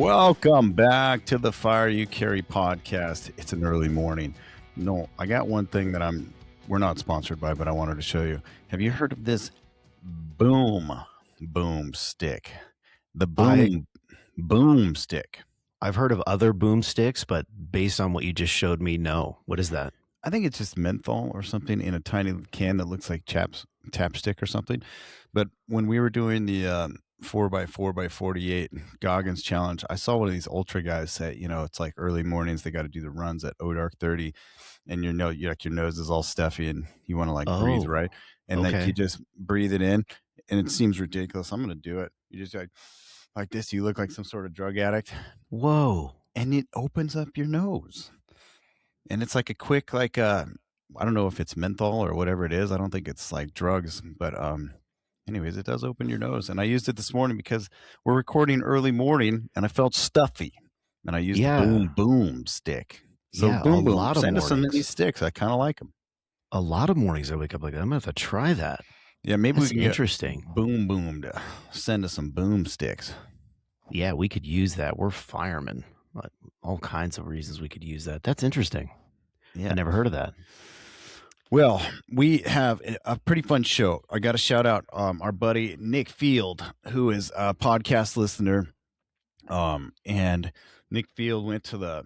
Welcome back to the Fire You Carry podcast. It's an early morning. No, I got one thing that we're not sponsored by, but I wanted to show you. Have you heard of this boom stick? The boom stick. I've heard of other boomsticks, but based on what you just showed me, no. What is that? I think it's just menthol or something in a tiny can that looks like chapstick or something. But when we were doing the 4x4x48 Goggins challenge, I saw one of these ultra guys say, it's like early mornings, they got to do the runs at dark 30, and your nose is all stuffy and you want to breathe, right? And okay. then you just breathe it in, and it seems ridiculous. I'm going to do it. You just like this, you look like some sort of drug addict. Whoa. And it opens up your nose. And it's like a quick, I don't know if it's menthol or whatever it is. I don't think it's like drugs, but anyways, it does open your nose. And I used it this morning because we're recording early morning and I felt stuffy. And I used the boom stick. So boom, send us some of these sticks. I kind of like them. A lot of mornings I wake up like that. I'm going to have to try that. Yeah, maybe That's we can interesting. Get boom to send us some boom sticks. Yeah, we could use that. We're firemen. All kinds of reasons we could use that. That's interesting. Yeah, I never heard of that. Well, we have a pretty fun show. I got to shout out our buddy Nick Field, who is a podcast listener. And Nick Field went to the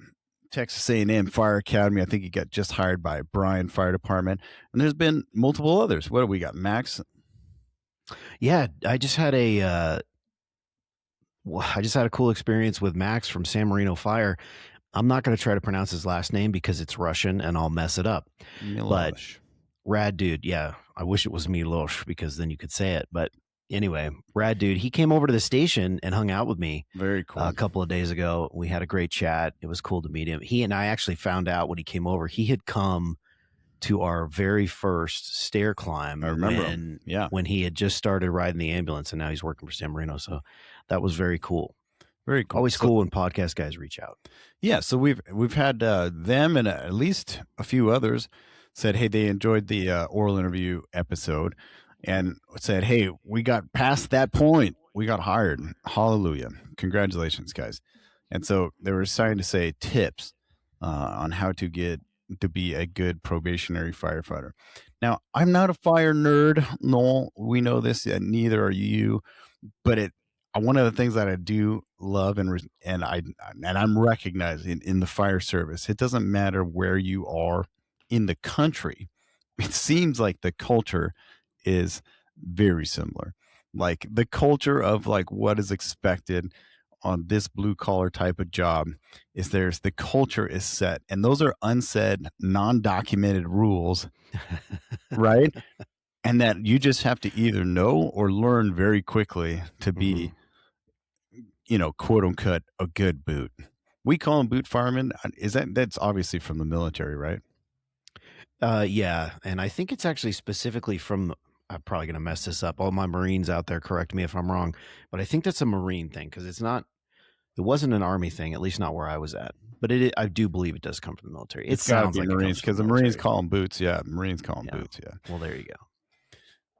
Texas A&M Fire Academy. I think he got just hired by Bryan Fire Department. And there's been multiple others. What do we got, Max? Yeah, I just had a cool experience with Max from San Marino Fire. I'm not going to try to pronounce his last name because it's Russian and I'll mess it up. Milosh. But rad dude. Yeah. I wish it was Milosh because then you could say it. But anyway, rad dude. He came over to the station and hung out with me. Very cool. A couple of days ago. We had a great chat. It was cool to meet him. He and I actually found out when he came over, he had come to our very first stair climb. I remember when he had just started riding the ambulance, and now he's working for San Marino. So that was very cool. Very cool. Always cool when podcast guys reach out. Yeah, so we've had them and at least a few others said, hey, they enjoyed the oral interview episode and said, hey, we got past that point. We got hired. Hallelujah. Congratulations, guys. And so they were trying to say tips on how to get to be a good probationary firefighter. Now, I'm not a fire nerd. No, we know this, and neither are you, but one of the things that I do love and I'm recognizing in the fire service, it doesn't matter where you are in the country. It seems like the culture is very similar. Like the culture of what is expected on this blue collar type of job is the culture is set, and those are unsaid, non-documented rules, right? And that you just have to either know or learn very quickly to be, quote unquote, a good boot. We call them boot firemen. That's obviously from the military, right? Yeah. And I think it's actually specifically from, I'm probably going to mess this up. All my Marines out there, correct me if I'm wrong, but I think that's a Marine thing because it wasn't an Army thing, at least not where I was at. But I do believe it does come from the military. It sounds like Marines because the Marines call them boots. Yeah, Marines call them boots. Yeah. Well, there you go.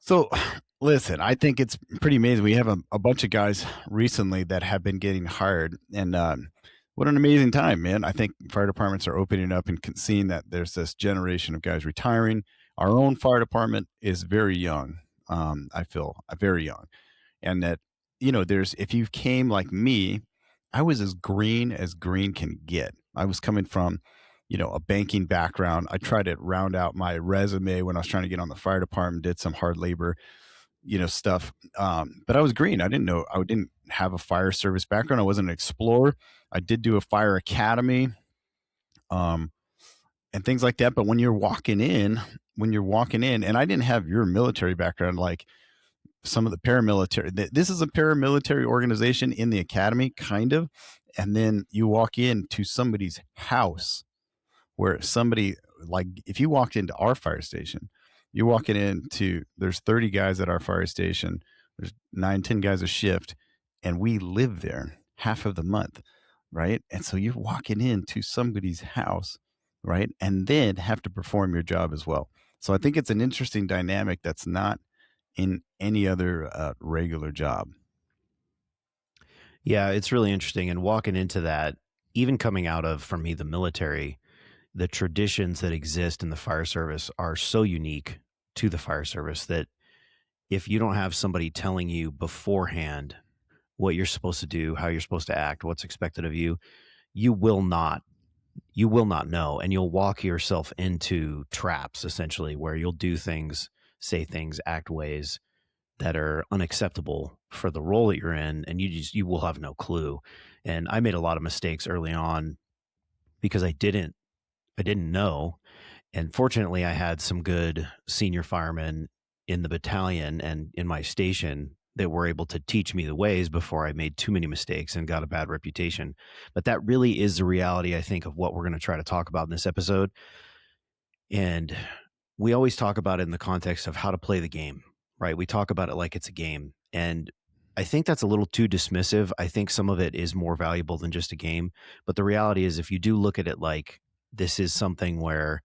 So, listen, I think it's pretty amazing. We have a bunch of guys recently that have been getting hired, and what an amazing time, man. I think fire departments are opening up and seeing that there's this generation of guys retiring. Our own fire department is very young. I feel very young, and that if you came like me, I was as green can get. I was coming from a banking background. I tried to round out my resume when I was trying to get on the fire department, did some hard labor, stuff. But I was green. I didn't have a fire service background. I wasn't an explorer. I did do a fire academy, and things like that. But when you're walking in, and I didn't have your military background, like some of the paramilitary, this is a paramilitary organization in the academy, kind of. And then you walk into somebody's house where somebody, if you walked into our fire station, you're walking into, there's 30 guys at our fire station. There's 9-10 guys a shift, and we live there half of the month. Right. And so you're walking into somebody's house, right. And then have to perform your job as well. So I think it's an interesting dynamic that's not in any other regular job. Yeah, it's really interesting. And walking into that, even coming out of, for me, the military, the traditions that exist in the fire service are so unique to the fire service that if you don't have somebody telling you beforehand what you're supposed to do, how you're supposed to act, what's expected of you, you will not you will not know, and you'll walk yourself into traps essentially where you'll do things, say things, act ways that are unacceptable for the role that you're in, and you will have no clue. And I made a lot of mistakes early on because I didn't know. And fortunately, I had some good senior firemen in the battalion and in my station that were able to teach me the ways before I made too many mistakes and got a bad reputation. But that really is the reality, I think, of what we're going to try to talk about in this episode. And we always talk about it in the context of how to play the game, right? We talk about it like it's a game. And I think that's a little too dismissive. I think some of it is more valuable than just a game. But the reality is, if you do look at it like this is something where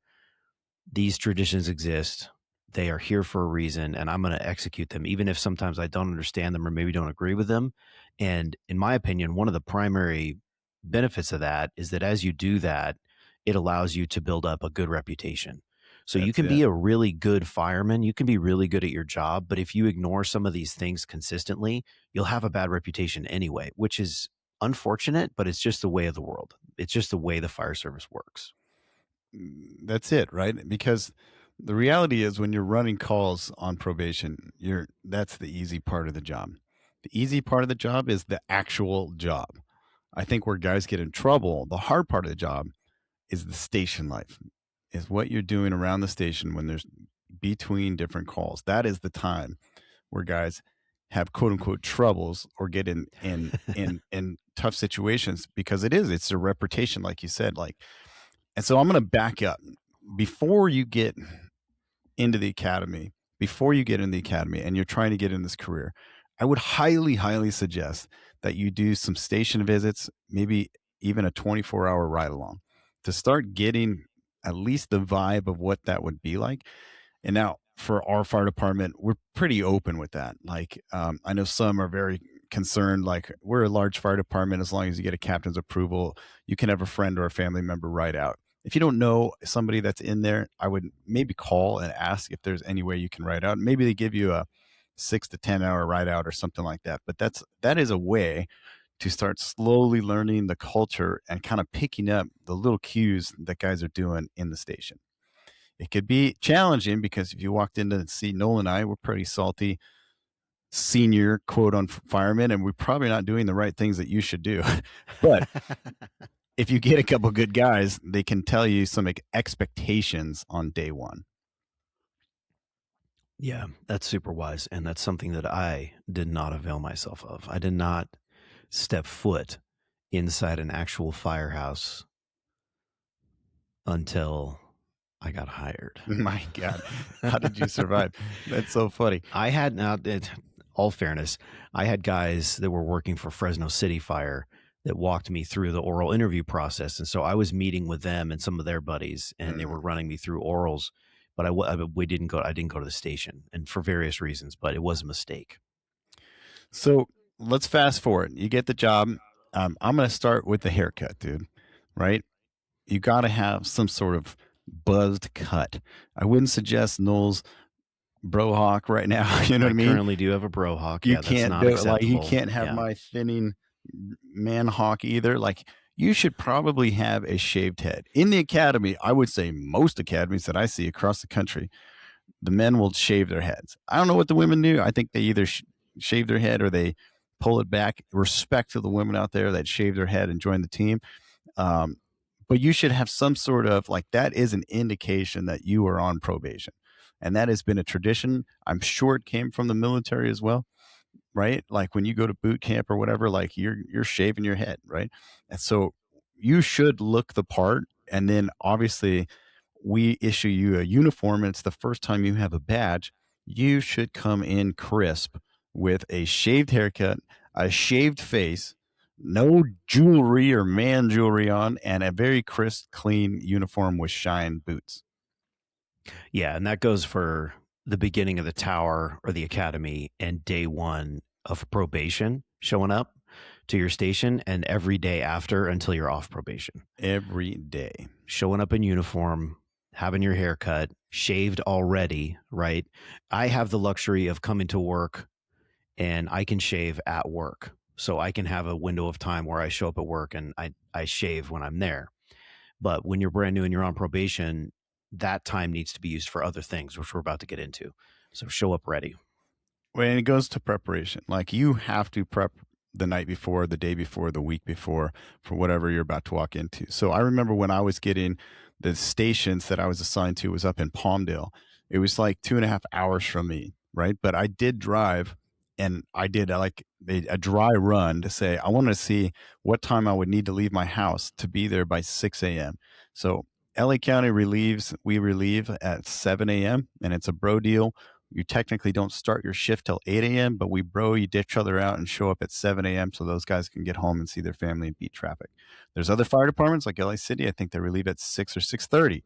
these traditions exist. They are here for a reason, and I'm going to execute them, even if sometimes I don't understand them or maybe don't agree with them. And in my opinion, one of the primary benefits of that is that as you do that, it allows you to build up a good reputation. So you That's can it. be a really good fireman, you can be really good at your job, but if you ignore some of these things consistently, you'll have a bad reputation anyway, which is unfortunate, but it's just the way of the world. It's just the way the fire service works. That's it, right? Because the reality is when you're running calls on probation, that's the easy part of the job. The easy part of the job is the actual job. I think where guys get in trouble, the hard part of the job is the station life. Is what you're doing around the station when there's between different calls. That is the time where guys have quote unquote troubles or get in tough situations because it's a reputation, like you said. Like, and so I'm going to back up before you get into the academy, before you get in the academy and you're trying to get in this career, I would highly, highly suggest that you do some station visits, maybe even a 24-hour ride along to start getting at least the vibe of what that would be like. And now for our fire department, we're pretty open with that. Like, I know some are very concerned, like, we're a large fire department. As long as you get a captain's approval, you can have a friend or a family member ride out. If you don't know somebody that's in there, I would maybe call and ask if there's any way you can ride out. Maybe they give you a 6 to 10 hour ride out or something like that. But that is a way to start slowly learning the culture and kind of picking up the little cues that guys are doing in the station. It could be challenging because if you walked in to see Nole and I, we're pretty salty senior quote on firemen, and we're probably not doing the right things that you should do. But if you get a couple good guys, they can tell you some expectations on day one. Yeah, that's super wise. And that's something that I did not avail myself of. I did not step foot inside an actual firehouse until I got hired. My God, how did you survive? That's so funny. I had, now, all fairness, I had guys that were working for Fresno City Fire that walked me through the oral interview process. And so I was meeting with them and some of their buddies, and they were running me through orals. But I didn't go to the station, and for various reasons, but it was a mistake. So let's fast forward. You get the job. I'm going to start with the haircut, dude. Right? You got to have some sort of buzzed cut. I wouldn't suggest Noel's brohawk right now. You know what I I mean? currently do have a bro hawk. You Yeah, that's can't not do it. Like, you acceptable. can't have Yeah. my thinning man hawk either. Like, you should probably have a shaved head. In the academy, I would say most academies that I see across the country, the men will shave their heads. I don't know what the women do. I think they either shave their head or they pull it back. Respect to the women out there that shave their head and join the team. Um, but you should have some sort of, like, that is an indication that you are on probation. And that has been a tradition. I'm sure it came from the military as well, right? Like when you go to boot camp or whatever, like you're shaving your head, right? And so you should look the part. And then obviously we issue you a uniform, and it's the first time you have a badge. You should come in crisp with a shaved haircut, a shaved face, no jewelry or man jewelry on, and a very crisp, clean uniform with shine boots. Yeah, and that goes for the beginning of the tower or the academy and day one of probation showing up to your station and every day after until you're off probation. Every day. Showing up in uniform, having your hair cut, shaved already, right? I have the luxury of coming to work and I can shave at work. So I can have a window of time where I show up at work and I shave when I'm there. But when you're brand new and you're on probation, that time needs to be used for other things, which we're about to get into. So show up ready. When it goes to preparation, like you have to prep the night before, the day before, the week before for whatever you're about to walk into. So I remember when I was getting the stations that I was assigned to was up in Palmdale. It was like 2.5 hours from me, right? But I did drive and I did like a dry run to say, I wanted to see what time I would need to leave my house to be there by 6 a.m. So LA County we relieve at 7 a.m. and it's a bro deal. You technically don't start your shift till 8 a.m., but we bro you ditch each other out and show up at 7 a.m. so those guys can get home and see their family and beat traffic. There's other fire departments like LA City. I think they relieve at 6 or 6:30.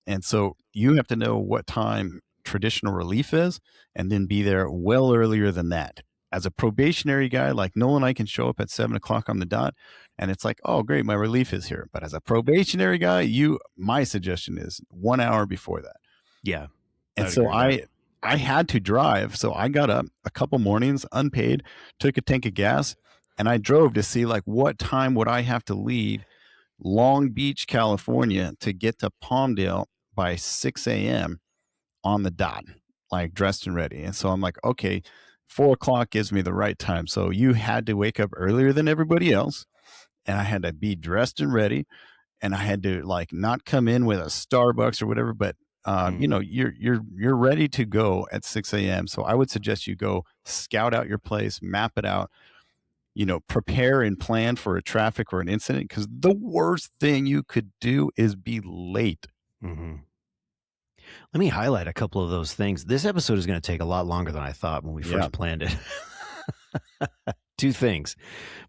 And so you have to know what time traditional relief is and then be there well earlier than that. As a probationary guy, like Nole and I can show up at 7 o'clock on the dot and it's like, oh, great, my relief is here. But as a probationary guy, my suggestion is 1 hour before that. Yeah. And so I had to drive. So I got up a couple mornings unpaid, took a tank of gas, and I drove to see like what time would I have to leave Long Beach, California to get to Palmdale by 6 a.m. on the dot, like dressed and ready. And so I'm like, okay, 4 o'clock gives me the right time. So you had to wake up earlier than everybody else. And I had to be dressed and ready. And I had to like not come in with a Starbucks or whatever, but you're ready to go at 6 a.m. So I would suggest you go scout out your place, map it out, prepare and plan for a traffic or an incident, because the worst thing you could do is be late. Mm-hmm. Let me highlight a couple of those things. This episode is going to take a lot longer than I thought when we first planned it. Two things.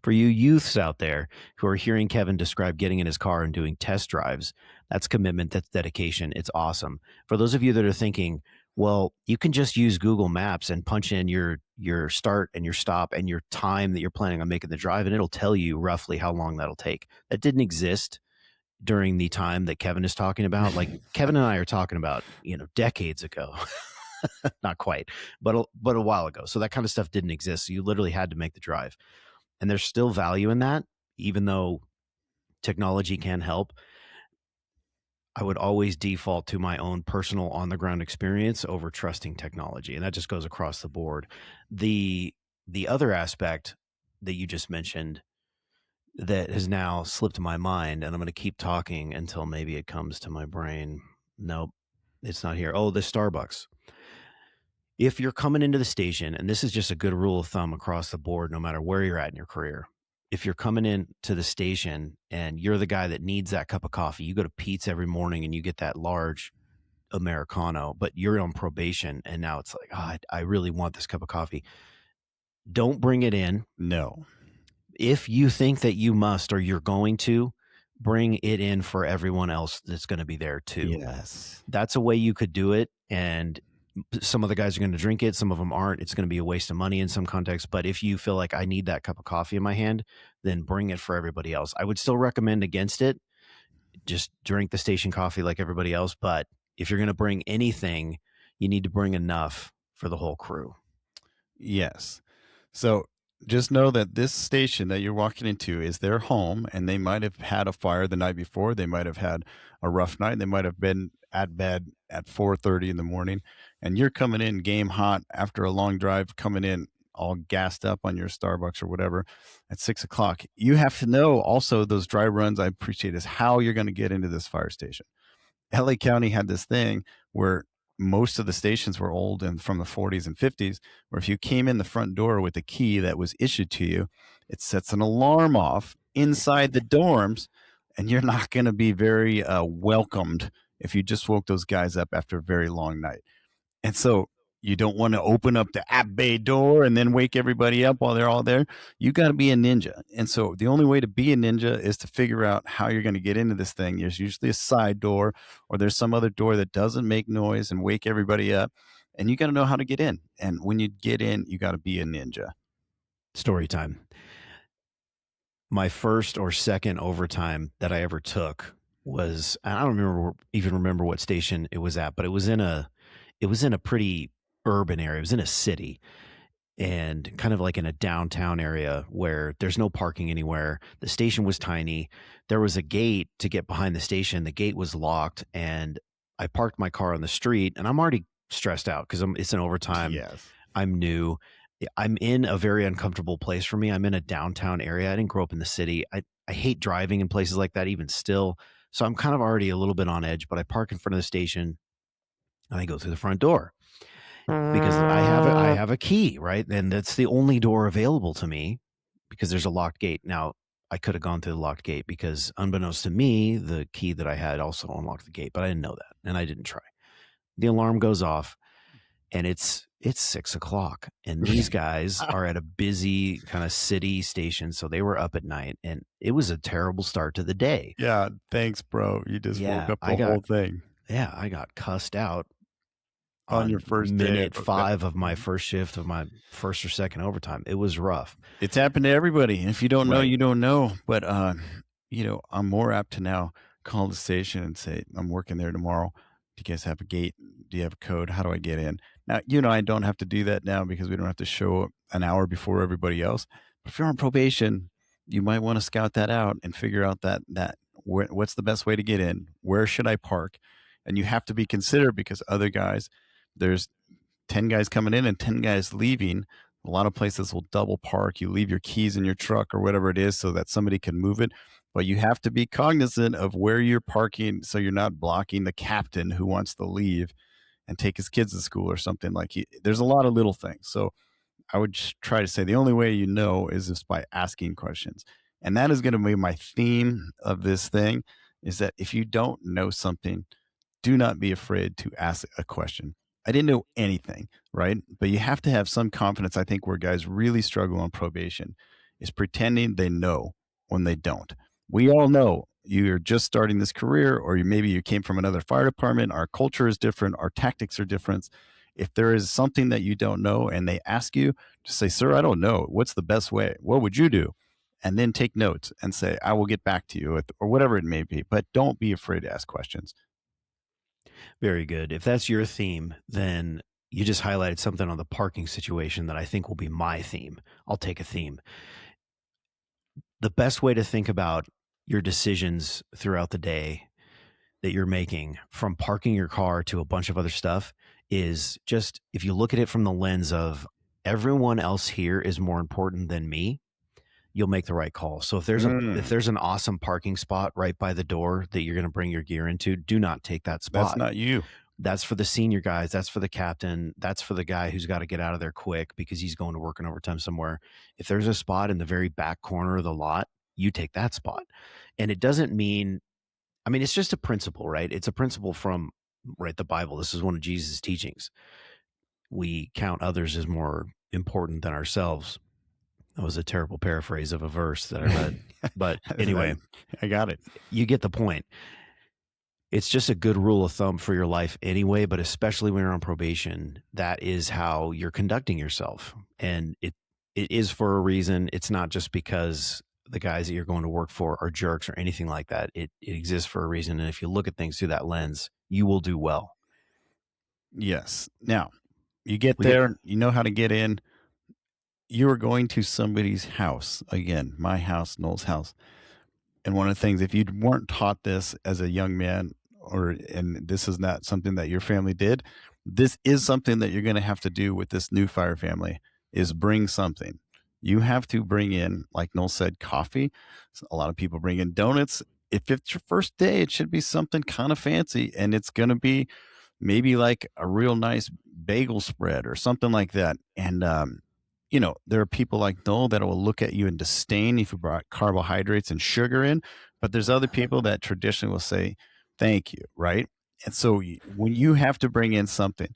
For you youths out there who are hearing Kevin describe getting in his car and doing test drives, that's commitment, that's dedication. It's awesome. For those of you that are thinking, well, you can just use Google Maps and punch in your start and your stop and your time that you're planning on making the drive, and it'll tell you roughly how long that'll take. That didn't exist during the time that Kevin is talking about. Like Kevin and I are talking about, decades ago. Not quite, but a while ago. So that kind of stuff didn't exist. So you literally had to make the drive. And there's still value in that, even though technology can help. I would always default to my own personal on the ground experience over trusting technology. And that just goes across the board. The other aspect that you just mentioned that has now slipped my mind, and I'm going to keep talking until maybe it comes to my brain. Nope, it's not here. Oh, the Starbucks. If you're coming into the station, and this is just a good rule of thumb across the board, no matter where you're at in your career, if you're coming in to the station and you're the guy that needs that cup of coffee, you go to Pete's every morning and you get that large Americano, but you're on probation and now it's like, oh, I really want this cup of coffee. Don't bring it in. No. If you think that you must or you're going to, bring it in for everyone else that's going to be there too. Yes. That's a way you could do it. And some of the guys are going to drink it. Some of them aren't. It's going to be a waste of money in some context. But if you feel like I need that cup of coffee in my hand, then bring it for everybody else. I would still recommend against it. Just drink the station coffee like everybody else. But if you're going to bring anything, you need to bring enough for the whole crew. Yes. So just know that this station that you're walking into is their home, and they might have had a fire the night before. They might have had a rough night. They might have been at bed at 4:30 in the morning, and you're coming in game hot after a long drive, coming in all gassed up on your Starbucks or whatever at 6 o'clock. You have to know also those dry runs, I appreciate, is how you're going to get into this fire station. LA County had this thing where most of the stations were old and from the 40s and 50s, where if you came in the front door with a key that was issued to you, it sets an alarm off inside the dorms, and you're not going to be very welcomed if you just woke those guys up after a very long night. And so you don't want to open up the app bay door and then wake everybody up while they're all there. You got to be a ninja. And so the only way to be a ninja is to figure out how you're going to get into this thing. There's usually a side door, or there's some other door that doesn't make noise and wake everybody up. And you got to know how to get in. And when you get in, you got to be a ninja. Story time. My first or second overtime that I ever took was, I don't even remember what station it was at, but it was in a pretty urban area. It was in a city and kind of like in a downtown area where there's no parking anywhere. The station was tiny. There was a gate to get behind the station. The gate was locked, and I parked my car on the street, and I'm already stressed out because it's an overtime. Yes. I'm new. I'm in a very uncomfortable place for me. I'm in a downtown area. I didn't grow up in the city. I hate driving in places like that, even still. So I'm kind of already a little bit on edge, but I park in front of the station and I go through the front door because I have a key, right? And that's the only door available to me because there's a locked gate. Now, I could have gone through the locked gate because unbeknownst to me, the key that I had also unlocked the gate, but I didn't know that and I didn't try. The alarm goes off and it's 6 o'clock, and these guys are at a busy kind of city station, so they were up at night, and it was a terrible start to the day. Yeah, thanks, bro. You just woke Yeah, up I the got whole thing yeah, I got cussed out on your on first day. minute 5 of my first shift of my first or second overtime. It was rough. It's happened to everybody. If you don't know, Right. you don't know. But I'm more apt to now call the station and say, I'm working there tomorrow. Do you guys have a gate? Do you have a code? How do I get in? Now, I don't have to do that now because we don't have to show up an hour before everybody else. But if you're on probation, you might want to scout that out and figure out what's the best way to get in? Where should I park? And you have to be considerate because other guys, there's 10 guys coming in and 10 guys leaving. A lot of places will double park. You leave your keys in your truck or whatever it is so that somebody can move it. But you have to be cognizant of where you're parking so you're not blocking the captain who wants to leave and take his kids to school or something. There's a lot of little things. So I would just try to say the only way you know is just by asking questions. And that is going to be my theme of this thing, is that if you don't know something, do not be afraid to ask a question. I didn't know anything, right? But you have to have some confidence. I think where guys really struggle on probation is pretending they know when they don't. We all know you're just starting this career, or maybe you came from another fire department. Our culture is different, our tactics are different. If there is something that you don't know and they ask you, just say, "Sir, I don't know. What's the best way? What would you do?" And then take notes and say, "I will get back to you," or whatever it may be. But don't be afraid to ask questions. Very good. If that's your theme, then you just highlighted something on the parking situation that I think will be my theme. I'll take a theme. The best way to think about your decisions throughout the day that you're making, from parking your car to a bunch of other stuff, is just, if you look at it from the lens of everyone else here is more important than me, you'll make the right call. So if there's a if Mm, there's an awesome parking spot right by the door that you're going to bring your gear into, do not take that that's spot. not you. That's for the senior guys. That's for the captain. That's for the guy who's got to get out of there quick because he's going to work in overtime somewhere. If there's a spot in the very back corner of the lot, you take that spot. And it doesn't mean, I mean, it's just a principle, right? It's a principle from, right, the Bible. This is one of Jesus' teachings. We count others as more important than ourselves. That was a terrible paraphrase of a verse that I read. But anyway, I got it. you get the point. It's just a good rule of thumb for your life anyway, but especially when you're on probation, that is how you're conducting yourself. And it is for a reason. It's not just because the guys that you're going to work for are jerks or anything like that. It exists for a reason. And if you look at things through that lens, you will do well. Yes. Now, you get We get there, you know how to get in. You are going to somebody's house. Again, my house, Noel's house. And one of the things, if you weren't taught this as a young man, and this is not something that your family did, this is something that you're going to have to do with this new fire family, is bring something. You have to bring in, like Noel said, coffee. So a lot of people bring in donuts. If it's your first day, it should be something kind of fancy, and it's going to be maybe like a real nice bagel spread or something like that. And there are people like Noel that will look at you in disdain if you brought carbohydrates and sugar in, but there's other people that traditionally will say, "Thank you," right? And so when you have to bring in something,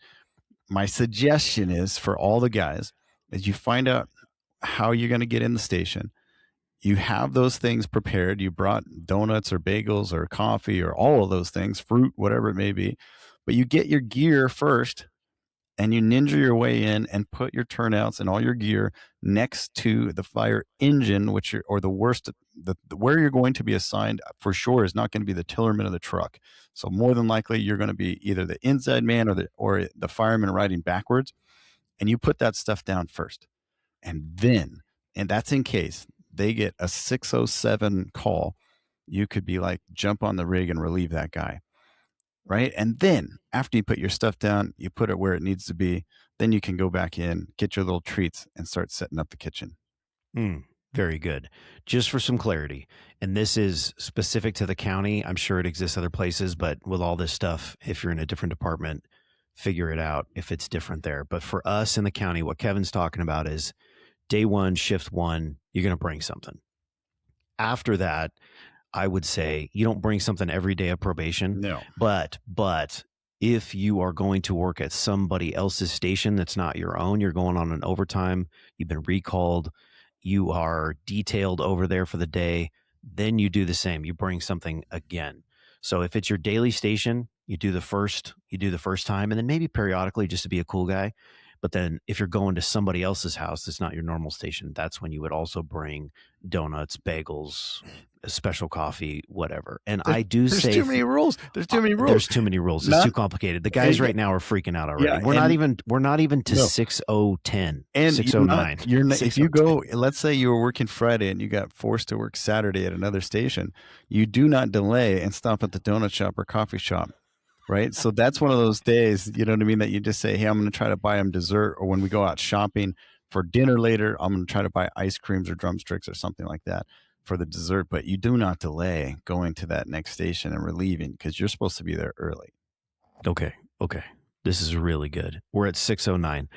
my suggestion is for all the guys, is you find out how you're going to get in the station. You have those things prepared. You brought donuts or bagels or coffee or all of those things, fruit, whatever it may be, but you get your gear first, and you ninja your way in and put your turnouts and all your gear next to the fire engine, which or the worst, where you're going to be assigned for sure is not going to be the tillerman of the truck. So more than likely, you're going to be either the inside man or the fireman riding backwards, and you put that stuff down first, and that's in case they get a 607 call. You could be like, jump on the rig and relieve that guy. Right. And then after you put your stuff down, you put it where it needs to be. Then you can go back in, get your little treats, and start setting up the kitchen. Very good. Just for some clarity, and this is specific to the county. I'm sure it exists other places, but with all this stuff, if you're in a different department, figure it out if it's different there. But for us in the county, what Kevin's talking about is day one, shift one, you're going to bring something. After that, I would say you don't bring something every day of probation. No. But if you are going to work at somebody else's station that's not your own, you're going on an overtime, you've been recalled, you are detailed over there for the day, then you do the same. You bring something again. So if it's your daily station, you do the first time, and then maybe periodically just to be a cool guy. But then if you're going to somebody else's house that's not your normal station, that's when you would also bring donuts, bagels, a special coffee, whatever. And there's too many rules. There's too many rules. There's too many rules. It's too complicated. The guys right now are freaking out already. Yeah, we're not even to 6010 and 609. If you go, let's say you were working Friday and you got forced to work Saturday at another station, you do not delay and stop at the donut shop or coffee shop. Right. So that's one of those days, you know what I mean, that you just say, hey, I'm going to try to buy them dessert. Or when we go out shopping for dinner later, I'm going to try to buy ice creams or drumsticks or something like that for the dessert. But you do not delay going to that next station and relieving, because you're supposed to be there early. Okay. This is really good. We're at 609.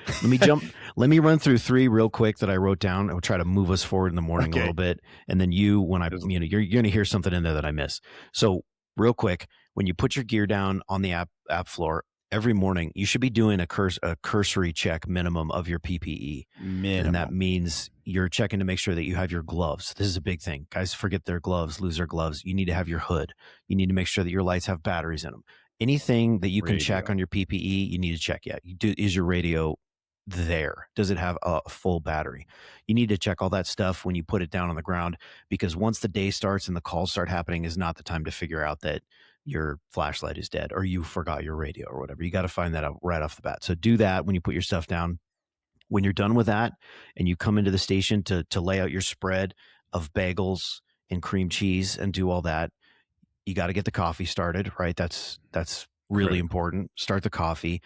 Let me run through 3 real quick that I wrote down. I'll try to move us forward in the morning a little bit. And then you're going to hear something in there that I miss. So real quick, when you put your gear down on the app floor every morning, you should be doing a cursory check minimum of your PPE. And that means you're checking to make sure that you have your gloves. This is a big thing. Guys forget their gloves, lose their gloves. You need to have your hood. You need to make sure that your lights have batteries in them. Anything that you can check on your PPE, you need to check. Yeah, is your radio there? Does it have a full battery? You need to check all that stuff when you put it down on the ground, because once the day starts and the calls start happening is not the time to figure out that your flashlight is dead or you forgot your radio or whatever. You got to find that out right off the bat. So do that when you put your stuff down. When you're done with that and you come into the station to lay out your spread of bagels and cream cheese and do all that, you got to get the coffee started, right? That's really important. Start the coffee,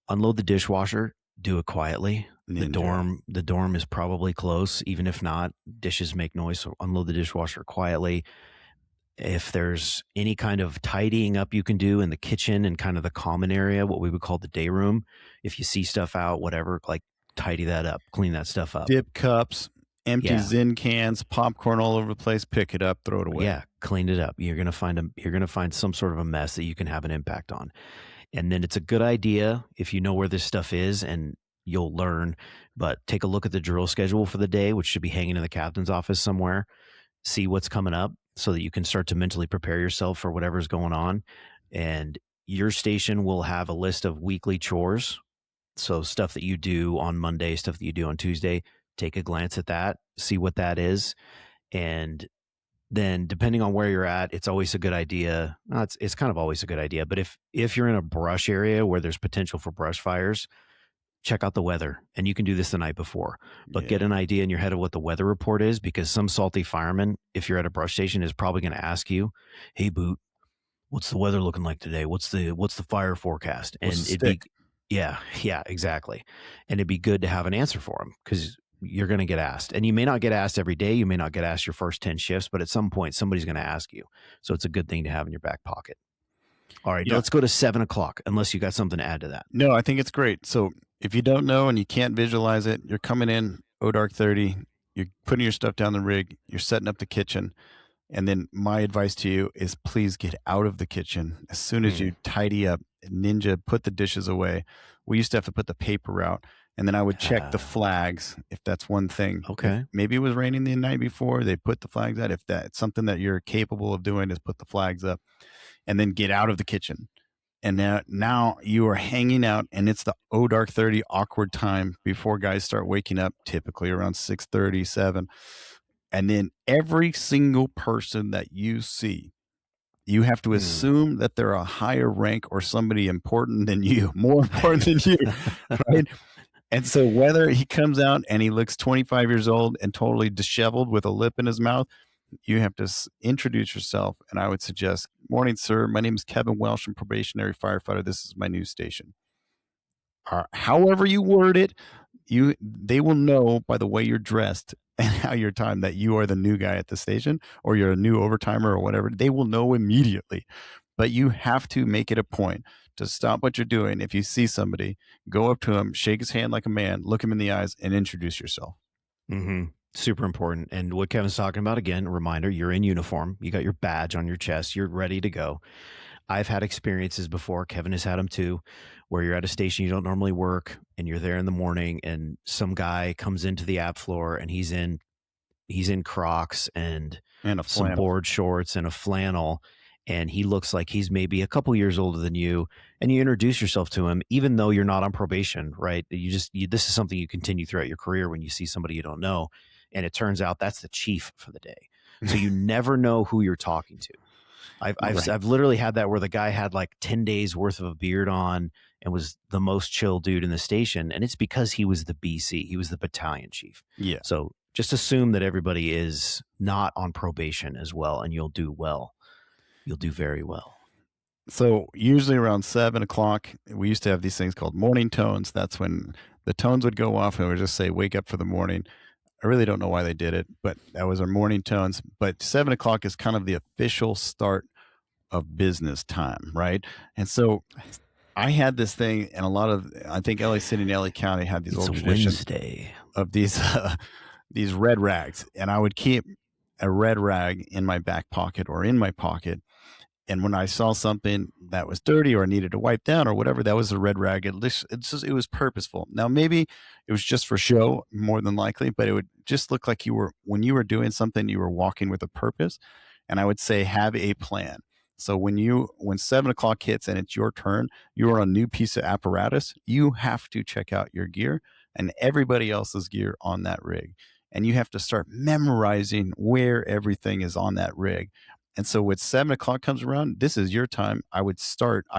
unload the dishwasher, do it quietly. The dorm is probably close. Even if not, dishes make noise. So unload the dishwasher quietly. If there's any kind of tidying up you can do in the kitchen and kind of the common area, what we would call the day room, if you see stuff out, whatever, like tidy that up, clean that stuff up. Dip cups, empty Zin cans, popcorn all over the place, pick it up, throw it away. Yeah, clean it up. You're going to find some sort of a mess that you can have an impact on. And then it's a good idea if you know where this stuff is, and you'll learn, but take a look at the drill schedule for the day, which should be hanging in the captain's office somewhere. See what's coming up so that you can start to mentally prepare yourself for whatever's going on. And your station will have a list of weekly chores. So stuff that you do on Monday, stuff that you do on Tuesday, take a glance at that, see what that is. And then depending on where you're at, it's always a good idea. It's kind of always a good idea. But if you're in a brush area where there's potential for brush fires, check out the weather. And you can do this the night before, but get an idea in your head of what the weather report is, because some salty fireman, if you're at a brush station, is probably going to ask you, hey, Boot, what's the weather looking like today? What's the fire forecast? And yeah, exactly. And it'd be good to have an answer for them, because you're going to get asked. And you may not get asked every day. You may not get asked your first 10 shifts, but at some point somebody's going to ask you. So it's a good thing to have in your back pocket. All right, let's go to 7:00, unless you got something to add to that. No, I think it's great. So if you don't know and you can't visualize it, you're coming in dark 30, you're putting your stuff down the rig, you're setting up the kitchen. And then my advice to you is please get out of the kitchen. As soon as you tidy up, ninja, put the dishes away. We used to have to put the paper out. And then I would check the flags, if that's one thing. Okay. Maybe it was raining the night before, they put the flags out. If that's something that you're capable of doing, is put the flags up and then get out of the kitchen And now you are hanging out, and it's the dark 30 awkward time before guys start waking up, typically around 6:30, 7. And then every single person that you see, you have to assume that they're a higher rank or somebody important than you, more important than you, right? And so whether he comes out and he looks 25 years old and totally disheveled with a lip in his mouth, you have to introduce yourself. And I would suggest, morning, sir. My name is Kevin Welsh. I'm probationary firefighter. This is my new station. However you word it, they will know by the way you're dressed and how you're timed that you are the new guy at the station, or you're a new overtimer or whatever. They will know immediately. But you have to make it a point to stop what you're doing. If you see somebody, go up to him, shake his hand like a man, look him in the eyes, and introduce yourself. Mm-hmm. Super important. And what Kevin's talking about, again, reminder, you're in uniform. You got your badge on your chest. You're ready to go. I've had experiences before. Kevin has had them too, where you're at a station you don't normally work and you're there in the morning and some guy comes into the app floor and he's in Crocs and some board shorts and a flannel. And he looks like he's maybe a couple years older than you, and you introduce yourself to him, even though you're not on probation, right? This is something you continue throughout your career when you see somebody you don't know. And it turns out that's the chief for the day. So you never know who you're talking to. I've literally had that where the guy had like 10 days worth of a beard on and was the most chill dude in the station. And it's because he was the BC. He was the battalion chief. Yeah. So just assume that everybody is not on probation as well, and you'll do well. You'll do very well. So usually around 7:00, we used to have these things called morning tones. That's when the tones would go off and it would just say, wake up for the morning. I really don't know why they did it, but that was our morning tones. But 7:00 is kind of the official start of business time, right? And so I had this thing, and I think LA City and LA County had these old traditions of these red rags, and I would keep a red rag in my back pocket or in my pocket. And when I saw something that was dirty or needed to wipe down or whatever, that was a red rag. It was purposeful. Now, maybe it was just for show, more than likely, but it would just look like when you were doing something, you were walking with a purpose. And I would say, have a plan. So when 7:00 hits and it's your turn, you're on a new piece of apparatus, you have to check out your gear and everybody else's gear on that rig. And you have to start memorizing where everything is on that rig. And so when 7:00 comes around, this is your time. I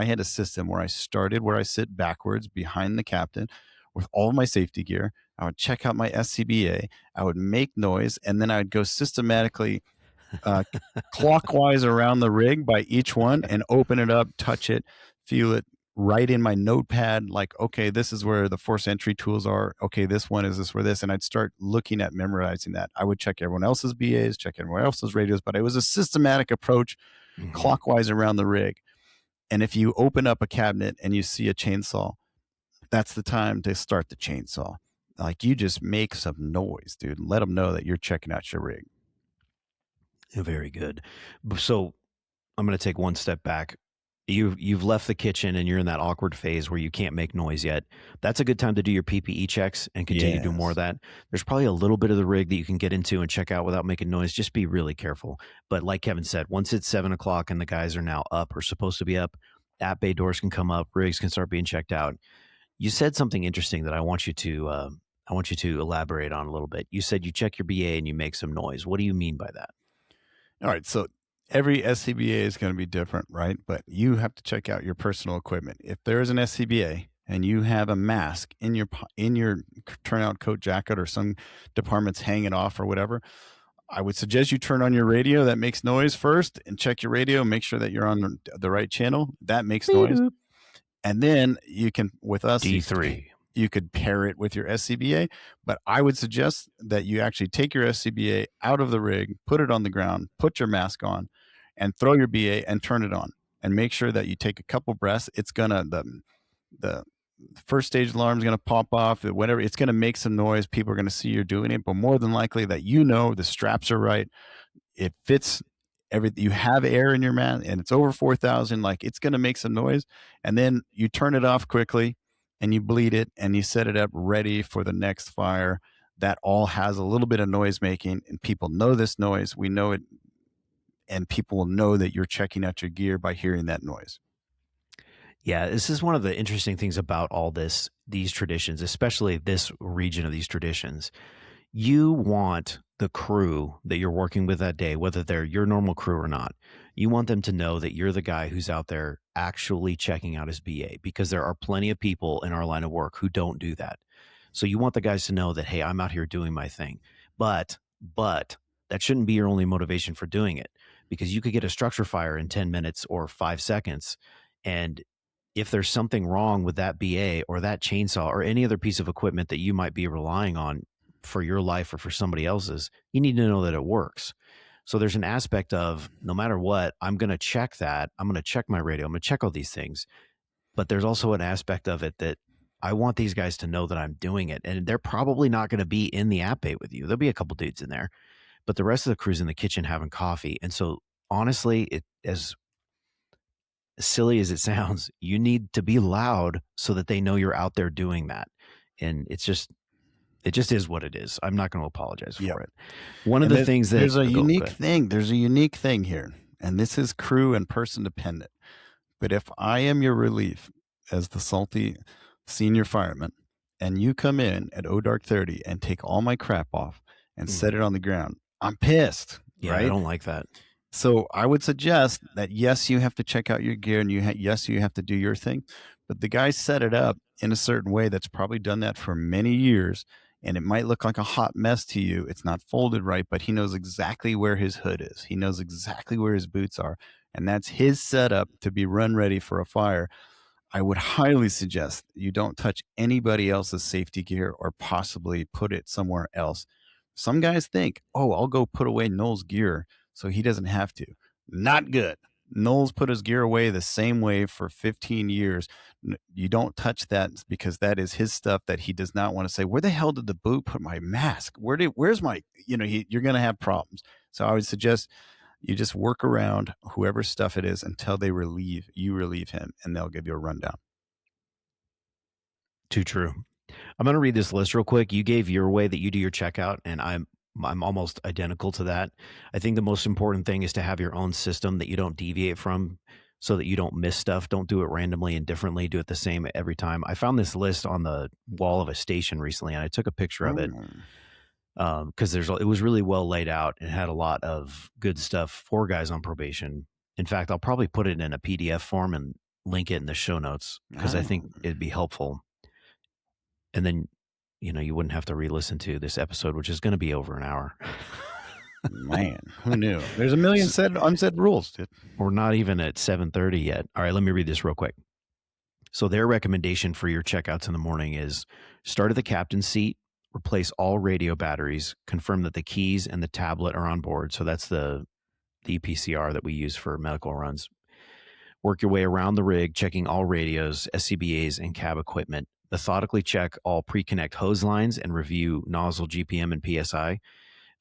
had a system where I started where I sit backwards behind the captain with all of my safety gear. I would check out my SCBA. I would make noise, and then I would go systematically clockwise around the rig by each one and open it up, touch it, feel it, write in my notepad, like, okay, this is where the force entry tools are. Okay, this one is this where this, and I'd start looking at memorizing that. I would check everyone else's BAs, check everyone else's radios, but it was a systematic approach, clockwise around the rig. And if you open up a cabinet and you see a chainsaw, that's the time to start the chainsaw. Like, you just make some noise, dude. Let them know that you're checking out your rig. Very good. So I'm going to take one step back. You've left the kitchen and you're in that awkward phase where you can't make noise yet. That's a good time to do your PPE checks and continue to do more of that. There's probably a little bit of the rig that you can get into and check out without making noise. Just be really careful. But like Kevin said, once it's 7:00 and the guys are now up or supposed to be up, app bay doors can come up, rigs can start being checked out. You said something interesting that I want you to elaborate on a little bit. You said you check your BA and you make some noise. What do you mean by that? All right, so every SCBA is going to be different, right? But you have to check out your personal equipment. If there is an SCBA and you have a mask in your turnout coat jacket, or some departments hang it off or whatever, I would suggest you turn on your radio that makes noise first and check your radio, make sure that you're on the right channel. That makes noise. And then you can, with us, D3. You could pair it with your SCBA, but I would suggest that you actually take your SCBA out of the rig, put it on the ground, put your mask on, and throw your BA and turn it on. And make sure that you take a couple breaths. It's gonna the first stage alarm is gonna pop off. Whatever, it's gonna make some noise. People are gonna see you're doing it, but more than likely that the straps are right. It fits. You have air in your mask, and it's over 4,000. Like, it's gonna make some noise, and then you turn it off quickly. And you bleed it and you set it up ready for the next fire. That all has a little bit of noise making, and people know this noise. We know it, and people will know that you're checking out your gear by hearing that noise. Yeah, this is one of the interesting things about all these traditions, especially this region of these traditions. You want the crew that you're working with that day, whether they're your normal crew or not, you want them to know that you're the guy who's out there actually checking out his BA, because there are plenty of people in our line of work who don't do that. So you want the guys to know that, hey, I'm out here doing my thing. But that shouldn't be your only motivation for doing it, because you could get a structure fire in 10 minutes or 5 seconds. And if there's something wrong with that BA or that chainsaw or any other piece of equipment that you might be relying on for your life or for somebody else's, you need to know that it works. So there's an aspect of, no matter what, I'm going to check that. I'm going to check my radio. I'm going to check all these things. But there's also an aspect of it that I want these guys to know that I'm doing it. And they're probably not going to be in the app bay with you. There'll be a couple dudes in there, but the rest of the crew's in the kitchen having coffee. And so honestly, it, as silly as it sounds, you need to be loud so that they know you're out there doing that. And it just is what it is. I'm not going to apologize for it. One of the things that there's a unique thing. There's a unique thing here, and this is crew and person dependent. But if I am your relief as the salty senior fireman, and you come in at dark 30 and take all my crap off and set it on the ground, I'm pissed. Yeah, right? I don't like that. So I would suggest that, yes, you have to check out your gear, and yes, you have to do your thing, but the guy set it up in a certain way that's probably done that for many years, and it might look like a hot mess to you. It's not folded right, but he knows exactly where his hood is. He knows exactly where his boots are, and that's his setup to be run ready for a fire. I would highly suggest you don't touch anybody else's safety gear or possibly put it somewhere else. Some guys think, oh, I'll go put away Nole's gear so he doesn't have to. Not good. Nole's put his gear away the same way for 15 years. You don't touch that, because that is his stuff that he does not want to say, where the hell did the boot put my mask? Where's my, you're going to have problems. So I would suggest you just work around whoever's stuff it is until you relieve him, and they'll give you a rundown. Too true. I'm going to read this list real quick. You gave your way that you do your checkout, and I'm almost identical to that. I think the most important thing is to have your own system that you don't deviate from, so that you don't miss stuff. Don't do it randomly and differently. Do it the same every time. I found this list on the wall of a station recently, and I took a picture of it because it was really well laid out and had a lot of good stuff for guys on probation. In fact, I'll probably put it in a PDF form and link it in the show notes, because I think it'd be helpful. And then, you wouldn't have to re-listen to this episode, which is going to be over an hour. Man, who knew? There's a million unsaid rules, dude. We're not even at 7:30 yet. All right, let me read this real quick. So their recommendation for your checkouts in the morning is start at the captain's seat, replace all radio batteries, confirm that the keys and the tablet are on board. So that's the EPCR that we use for medical runs. Work your way around the rig, checking all radios, SCBAs, and cab equipment. Methodically check all pre-connect hose lines and review nozzle GPM and PSI.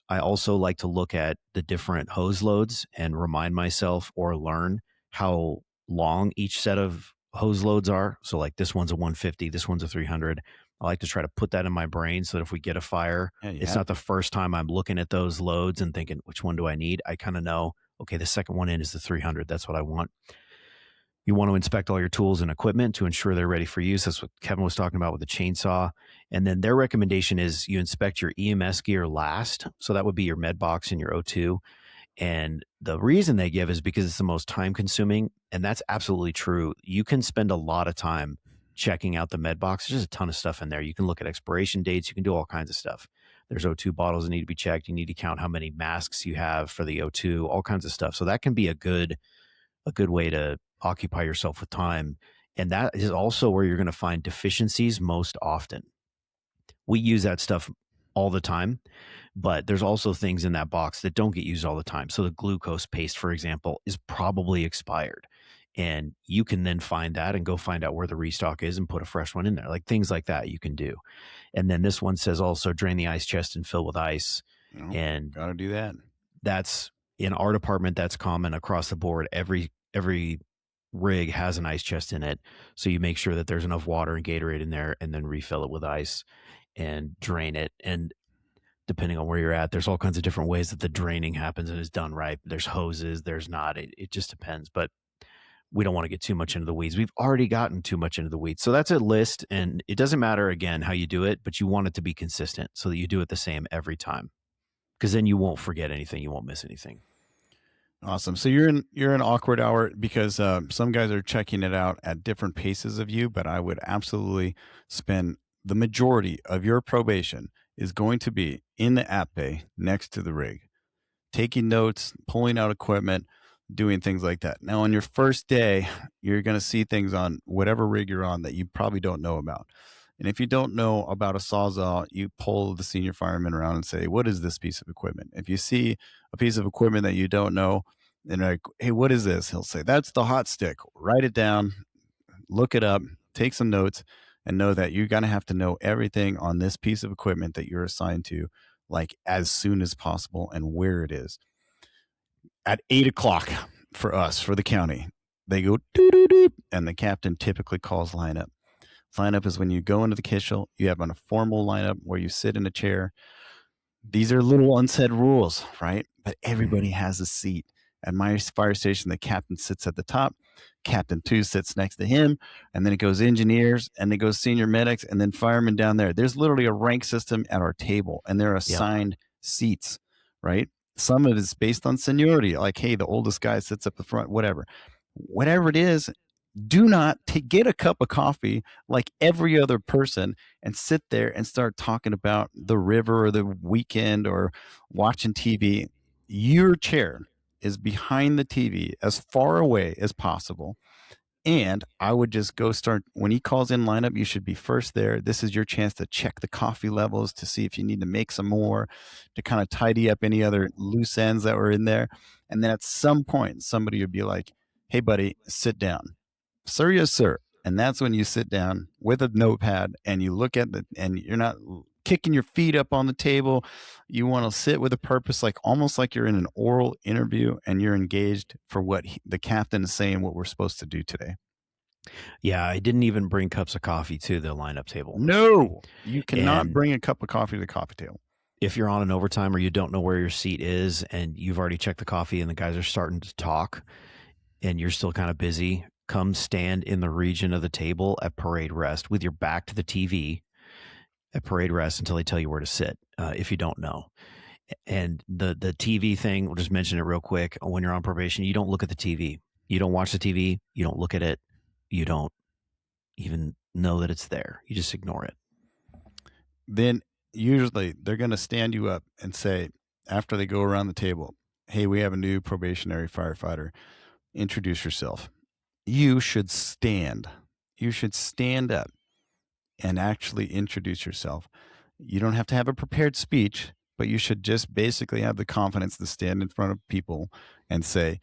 I also like to look at the different hose loads and remind myself or learn how long each set of hose loads are. So like this one's a 150, this one's a 300. I like to try to put that in my brain so that if we get a fire, it's not the first time I'm looking at those loads and thinking, which one do I need? I kind of know, okay, the second one in is the 300. That's what I want. You want to inspect all your tools and equipment to ensure they're ready for use. That's what Kevin was talking about with the chainsaw. And then their recommendation is you inspect your EMS gear last. So that would be your med box and your O2. And the reason they give is because it's the most time consuming. And that's absolutely true. You can spend a lot of time checking out the med box. There's just a ton of stuff in there. You can look at expiration dates. You can do all kinds of stuff. There's O2 bottles that need to be checked. You need to count how many masks you have for the O2, all kinds of stuff. So that can be a good way to occupy yourself with time. And that is also where you're going to find deficiencies most often. We use that stuff all the time, but there's also things in that box that don't get used all the time. So the glucose paste, for example, is probably expired. And you can then find that and go find out where the restock is and put a fresh one in there. Like things like that you can do. And then this one says also drain the ice chest and fill with ice. And gotta do that. That's in our department. That's common across the board. Every rig has an ice chest in it. So you make sure that there's enough water and Gatorade in there, and then refill it with ice and drain it. And depending on where you're at, there's all kinds of different ways that the draining happens and is done right. There's hoses, there's not. It just depends. But we don't want to get too much into the weeds. We've already gotten too much into the weeds. So that's a list. And it doesn't matter, again, how you do it, but you want it to be consistent so that you do it the same every time. Because then you won't forget anything. You won't miss anything. Awesome. So you're an awkward hour because some guys are checking it out at different paces of you, but I would absolutely spend the majority of your probation is going to be in the app bay next to the rig, taking notes, pulling out equipment, doing things like that. Now, on your first day, you're going to see things on whatever rig you're on that you probably don't know about. And if you don't know about a Sawzall, you pull the senior fireman around and say, what is this piece of equipment? If you see a piece of equipment that you don't know, and like, hey, what is this? He'll say, that's the hot stick. Write it down, look it up, take some notes, and know that you're going to have to know everything on this piece of equipment that you're assigned to, like as soon as possible and where it is. At 8 o'clock for us, for the county, they go doo-doo-doo, and the captain typically calls lineup. Lineup is when you go into the kitchen, you have a formal lineup where you sit in a chair. These are little unsaid rules, right? But everybody has a seat. At my fire station, the captain sits at the top. Captain 2 sits next to him, and then it goes engineers, and it goes senior medics, and then firemen down there. There's literally a rank system at our table, and they're assigned seats, right? Some of it is based on seniority, like, hey, the oldest guy sits up the front, whatever. Whatever it is, do not get a cup of coffee like every other person and sit there and start talking about the river or the weekend or watching TV. Your chair is behind the TV as far away as possible. And I would just go start when he calls in lineup. You should be first there. This is your chance to check the coffee levels to see if you need to make some more, to kind of tidy up any other loose ends that were in there. And then at some point, somebody would be like, hey, buddy, sit down. Sir, yes, sir. And that's when you sit down with a notepad and you look at and you're not kicking your feet up on the table. You want to sit with a purpose, like almost like you're in an oral interview and you're engaged for what the captain is saying, what we're supposed to do today. Yeah, I didn't even bring cups of coffee to the lineup table. No, you cannot bring a cup of coffee to the coffee table. If you're on an overtime or you don't know where your seat is and you've already checked the coffee and the guys are starting to talk and you're still kind of busy, come stand in the region of the table at parade rest with your back to the TV at parade rest until they tell you where to sit, if you don't know. And the TV thing, we'll just mention it real quick. When you're on probation, you don't look at the TV. You don't watch the TV. You don't look at it. You don't even know that it's there. You just ignore it. Then usually they're going to stand you up and say, after they go around the table, hey, we have a new probationary firefighter. Introduce yourself. You should stand. You should stand up and actually introduce yourself. You don't have to have a prepared speech, but you should just basically have the confidence to stand in front of people and say,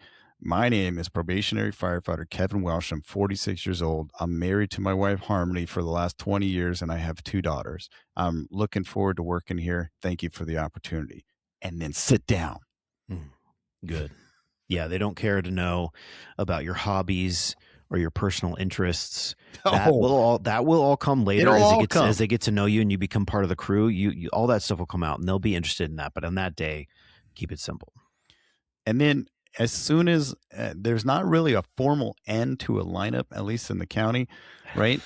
my name is probationary firefighter Kevin Welsh. I'm 46 years old. I'm married to my wife, Harmony, for the last 20 years, and I have 2 daughters. I'm looking forward to working here. Thank you for the opportunity. And then sit down. Good. Yeah, they don't care to know about your hobbies or your personal interests. That will all come later as they get to know you and you become part of the crew. You all that stuff will come out and they'll be interested in that. But on that day, keep it simple. And then as soon as there's not really a formal end to a lineup, at least in the county, right?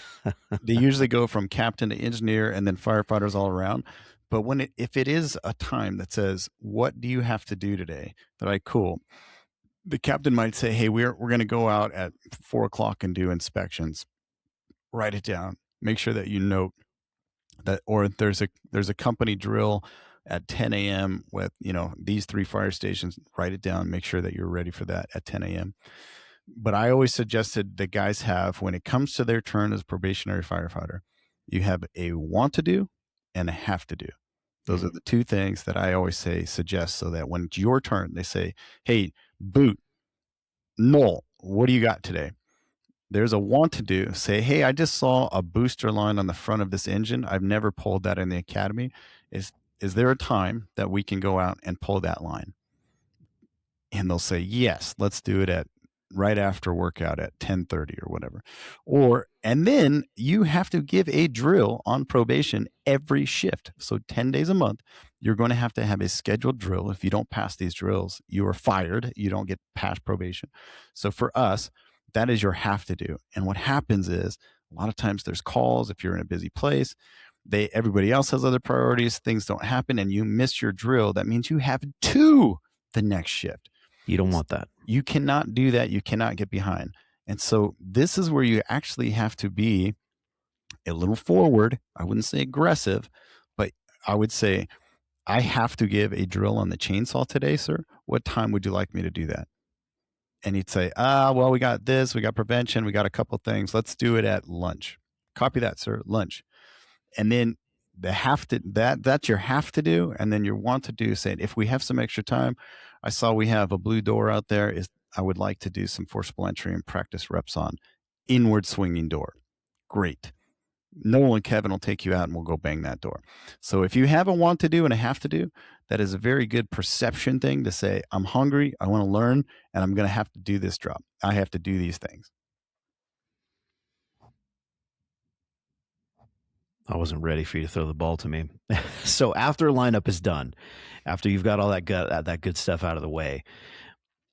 They usually go from captain to engineer and then firefighters all around. But if it is a time that says, what do you have to do today? They're like, cool. The captain might say, hey, we're going to go out at 4 o'clock and do inspections. Write it down. Make sure that you note that, or there's a company drill at 10 a.m. with, these 3 fire stations. Write it down. Make sure that you're ready for that at 10 a.m. But I always suggested that guys have, when it comes to their turn as probationary firefighter, you have a want to do and a have to do. Those are the 2 things that I always suggest, so that when it's your turn, they say, hey, Boot, Nole, what do you got today? There's a want to do. Say, hey, I just saw a booster line on the front of this engine. I've never pulled that in the academy. Is there a time that we can go out and pull that line? And they'll say, yes, let's do it at right after workout at 10:30 or whatever. And then you have to give a drill on probation every shift. So 10 days a month, you're going to have a scheduled drill. If you don't pass these drills, you are fired. You don't get past probation. So for us, That is your have to do. And what happens is a lot of times there's calls if you're in a busy place. Everybody else has other priorities, things don't happen, and you miss your drill. That means you have two the next shift. You don't want that. You cannot do that. You cannot get behind. And so this is where you actually have to be a little forward. I wouldn't say aggressive, but I would say, I have to give a drill on the chainsaw today, sir. What time would you like me to do that? And he'd say, well, we got this, we got prevention, we got a couple things. Let's do it at lunch. Copy that, sir. Lunch. And then that's your have to do. And then your want to do, saying, if we have some extra time, I saw we have a blue door out there. I would like to do some forcible entry and practice reps on inward swinging door. Great. Nole and Kevin will take you out and we'll go bang that door. So if you have a want to do and a have to do, that is a very good perception thing to say, I'm hungry, I want to learn, and I'm going to have to do this job. I have to do these things. I wasn't ready for you to throw the ball to me. So after lineup is done, after you've got all that good stuff out of the way,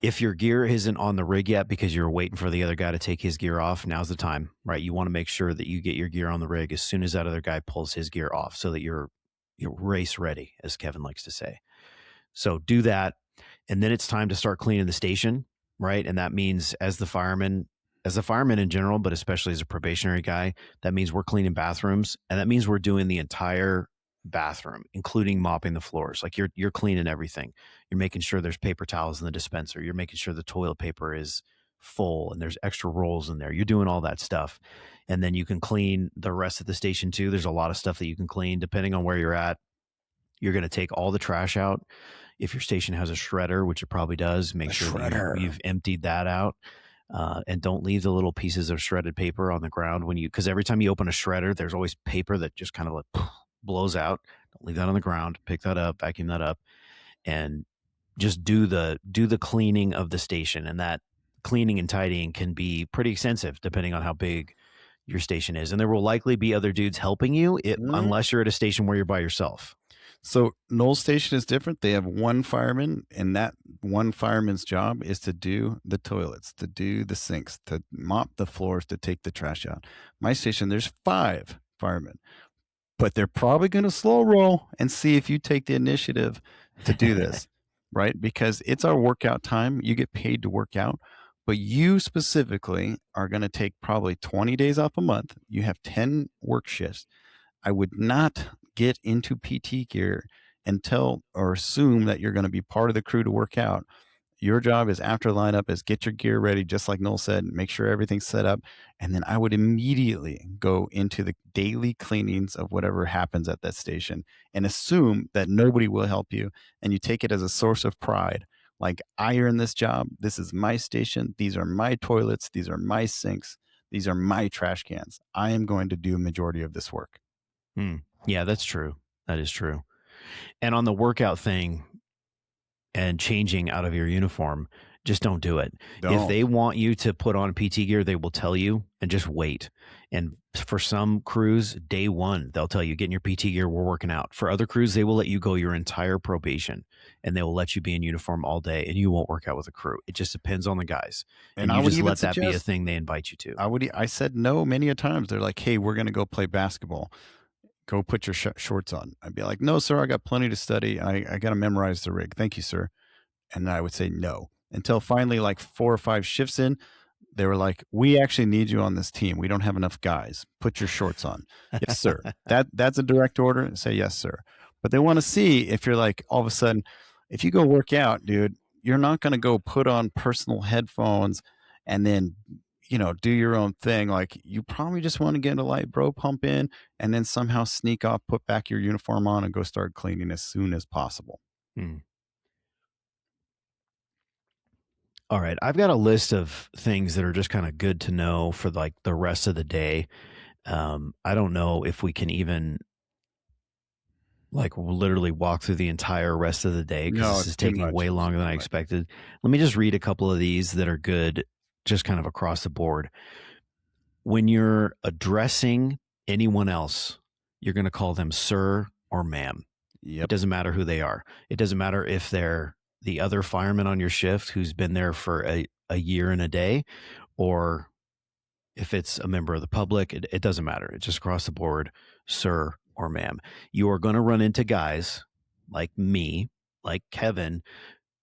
if your gear isn't on the rig yet because you're waiting for the other guy to take his gear off, now's the time, right? You want to make sure that you get your gear on the rig as soon as that other guy pulls his gear off so that you're race ready, as Kevin likes to say. So do that. And then it's time to start cleaning the station, right? And that means as a fireman in general, but especially as a probationary guy, that means we're cleaning bathrooms. And that means we're doing the entire bathroom, including mopping the floors. Like you're cleaning everything. You're making sure there's paper towels in the dispenser. You're making sure the toilet paper is full and there's extra rolls in there. You're doing all that stuff. And then you can clean the rest of the station too. There's a lot of stuff that you can clean depending on where you're at. You're going to take all the trash out. If your station has a shredder, which it probably does, make sure that you've emptied that out. And don't leave the little pieces of shredded paper on the ground because every time you open a shredder, there's always paper that just kind of like blows out. Don't leave that on the ground. Pick that up, vacuum that up, and just do the cleaning of the station. And that cleaning and tidying can be pretty extensive depending on how big your station is. And there will likely be other dudes helping you unless you're at a station where you're by yourself. So Nole Station is different. They have one fireman, and that one fireman's job is to do the toilets, to do the sinks, to mop the floors, to take the trash out. My station, there's 5 firemen, but they're probably going to slow roll and see if you take the initiative to do this, right? Because it's our workout time. You get paid to work out, but you specifically are going to take probably 20 days off a month. You have 10 work shifts. I would not get into PT gear until or assume that you're going to be part of the crew to work out. Your job is after lineup is get your gear ready, just like Nole said, make sure everything's set up. And then I would immediately go into the daily cleanings of whatever happens at that station and assume that nobody will help you. And you take it as a source of pride. Like, I earned this job. This is my station. These are my toilets. These are my sinks. These are my trash cans. I am going to do a majority of this work. Yeah, that's true. That is true. And on the workout thing and changing out of your uniform, just don't do it. If they want you to put on PT gear, they will tell you, and just wait. And for some crews, day one, they'll tell you, get in your PT gear, we're working out. For other crews, they will let you go your entire probation and they will let you be in uniform all day and you won't work out with a crew. It just depends on the guys. And you just let that be a thing they invite you to. I said no many a times. They're like, hey, we're going to go play basketball. Go put your shorts on. I'd be like, no, sir, I got plenty to study. I got to memorize the rig. Thank you, sir. And I would say no until finally, like 4 or 5 shifts in, they were like, we actually need you on this team. We don't have enough guys. Put your shorts on. Yes, sir. That's a direct order. Say yes, sir. But they want to see if you're like, all of a sudden, if you go work out, dude, you're not going to go put on personal headphones and then do your own thing. Like, you probably just want to get a light bro pump in and then somehow sneak off, put back your uniform on and go start cleaning as soon as possible. All right. I've got a list of things that are just kind of good to know for like the rest of the day. I don't know if we can even like literally walk through the entire rest of the day because this is taking way longer than I expected. Let me just read a couple of these that are good, just kind of across the board. When you're addressing anyone else, you're going to call them sir or ma'am. It doesn't matter who they are. It doesn't matter if they're the other fireman on your shift who's been there for a year and a day, or if it's a member of the public, it doesn't matter. It's just across the board, sir or ma'am. You are going to run into guys like me, like Kevin,